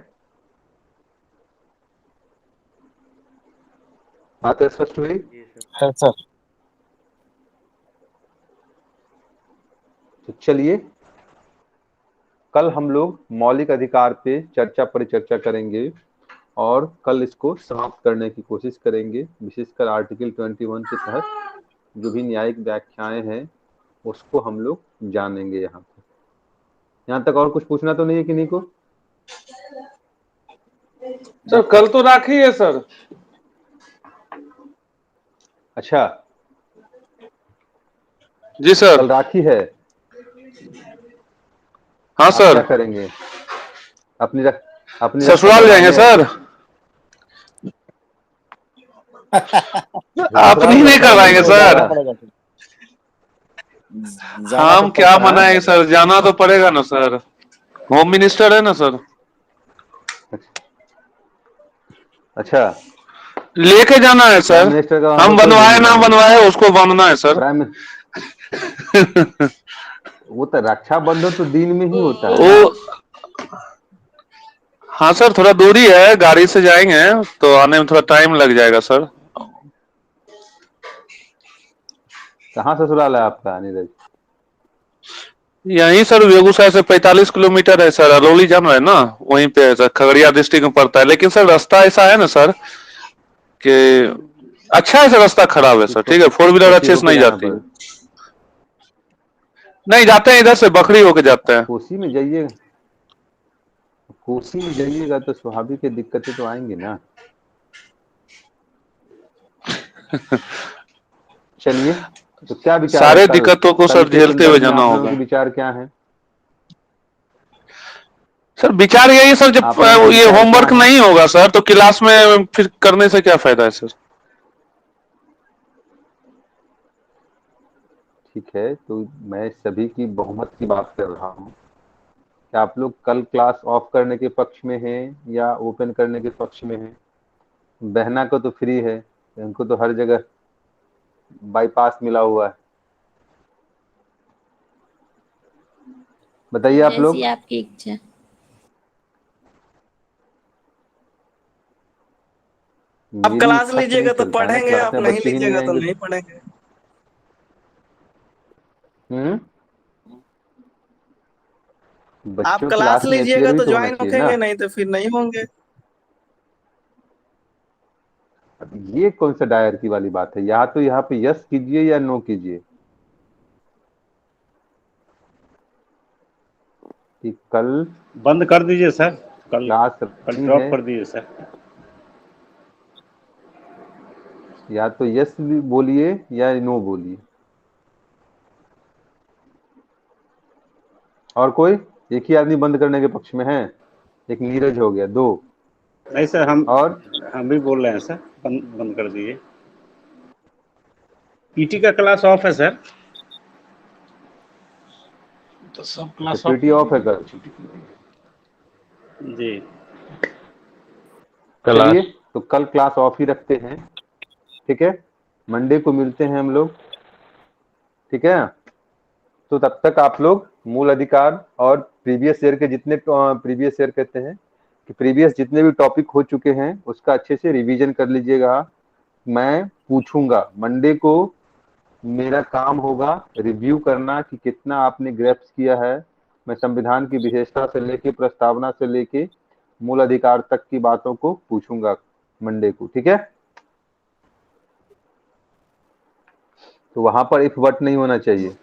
बात स्पष्ट हुई? जी सर। है सर। तो चलिए कल हम लोग मौलिक अधिकार पे परिचर्चा करेंगे और कल इसको समाप्त करने की कोशिश करेंगे, विशेषकर आर्टिकल 21 के तहत जो भी न्यायिक व्याख्याएं हैं उसको हम लोग जानेंगे। यहाँ तक और कुछ पूछना तो नहीं है किन्हीं को? सर कल तो राखी है सर। अच्छा जी सर। कल राखी है। हाँ सर। क्या करेंगे? अपनी ससुराल जाएंगे सर। आप नहीं करवाएंगे सर। हम क्या मनाएंगे सर, जाना तो पड़ेगा ना सर, होम मिनिस्टर है ना सर। अच्छा लेके जाना है सर, हम बनवाए ना बनवाए उसको बनना है सर। वो तो रक्षाबंधन तो दिन में ही होता है। वो हाँ सर थोड़ा दूरी है, गाड़ी से जाएंगे तो आने में थोड़ा टाइम लग जाएगा सर। कहाँ ससुराल है आपका नीरज? यहीं सर बेगूसराय से 45 किलोमीटर है सर, अरौली जान रहे हैं ना, वहीं पे है सर, खगड़िया डिस्ट्रिक्ट में पड़ता है। लेकिन सर रास्ता ऐसा है ना सर कि अच्छा है सर, रास्ता खराब है सर, ठीक है, 4 व्हीलर अच्छे से नहीं जाती है। नहीं जाते हैं, इधर से बखरी होके जाते हैं। कोसी में जाइएगा तो स्वाभाविक है दिक्कतें तो आएंगी ना। चलिए तो क्या विचार सारे दिक्कतों को सर झेलते हुए जाना होगा। विचार क्या है सर? विचार यही सर, जब ये होमवर्क नहीं होगा सर तो क्लास में फिर करने से क्या फायदा है सर? ठीक है, तो मैं सभी की बहुमत की बात कर रहा हूँ। क्या आप लोग कल क्लास ऑफ करने के पक्ष में हैं या ओपन करने के पक्ष में हैं? बहना को तो फ्री है, उनको तो हर जगह बाईपास मिला हुआ है। बताइए आप लोग। आपकी इच्छा। आप क्लास लीजिएगा तो पढ़ेंगे, आप नहीं लीजिएगा तो नहीं पढ़ेंगे। आप क्लास लीजिएगा तो ज्वाइन होंगे, नहीं तो फिर नहीं होंगे। ये कौन सा डायर की वाली बात है? या तो यहाँ पे यस कीजिए या नो कीजिए कि कल बंद कर दीजिए सर, कल ड्रॉप कर दीजिए सर। या तो यस बोलिए या नो बोलिए। और कोई? एक ही आदमी बंद करने के पक्ष में है, एक नीरज हो गया, 2 नहीं सर, हम भी बोल रहे हैं सर, बंद कर दीजिए। पीटी का क्लास ऑफ है सर, तो सब क्लास पीटी ऑफ है कल जी। चलिए तो कल क्लास ऑफ ही रखते हैं, ठीक है। मंडे को मिलते हैं हम लोग, ठीक है। तो तब तक आप लोग मूल अधिकार और प्रीवियस ईयर के जितने प्रीवियस ईयर कहते हैं कि प्रीवियस जितने भी टॉपिक हो चुके हैं उसका अच्छे से रिवीजन कर लीजिएगा। मैं पूछूंगा मंडे को, मेरा काम होगा रिव्यू करना कि कितना आपने ग्रैप्स किया है। मैं संविधान की विशेषता से लेके प्रस्तावना से लेके मूल अधिकार तक की बातों को पूछूंगा मंडे को, ठीक है। तो वहां पर इफ बट नहीं होना चाहिए।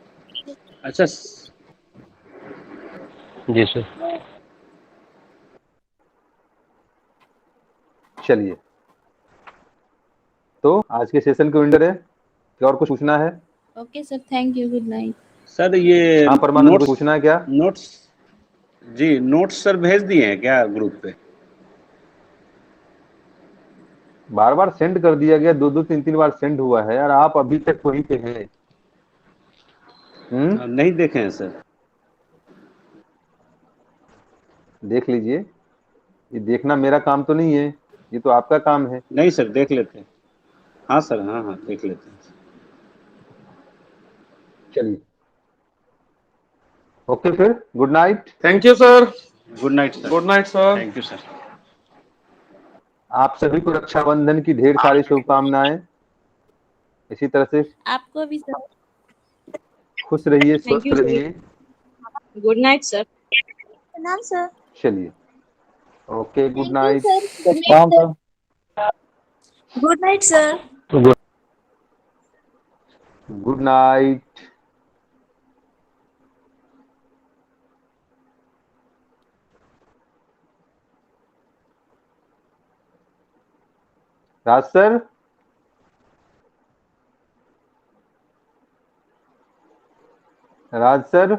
अच्छा जी सर। चलिए तो आज के सेशन के विंडर है, क्या और कुछ पूछना है? Okay sir, thank you, good night. Sir ये हाँ परमानंद, कुछ पूछना है क्या? नोट्स जी, नोट्स सर भेज दिए हैं क्या ग्रुप पे? बार बार सेंड कर दिया गया, 2-2 3-3 बार सेंड हुआ है यार, आप अभी तक वहीं पे हैं। नहीं देखे हैं सर। देख लीजिए, ये देखना मेरा काम तो नहीं है, ये तो आपका काम है। नहीं सर, देख लेते हैं। हाँ सर, हाँ देख लेते हैं। चलिए ओके फिर, good night. Thank you sir. Good night sir. Good night sir. Thank you sir. आप सभी को रक्षाबंधन की ढेर सारी शुभकामनाएं। इसी तरह से आपको भी सर। खुश रहिए, स्वस्थ रहिए, गुड नाइट सर। प्रणाम सर। चलिए, okay, good thank you night. Sir. Good night sir. Good night sir. Good night. Raj sir, Raj sir.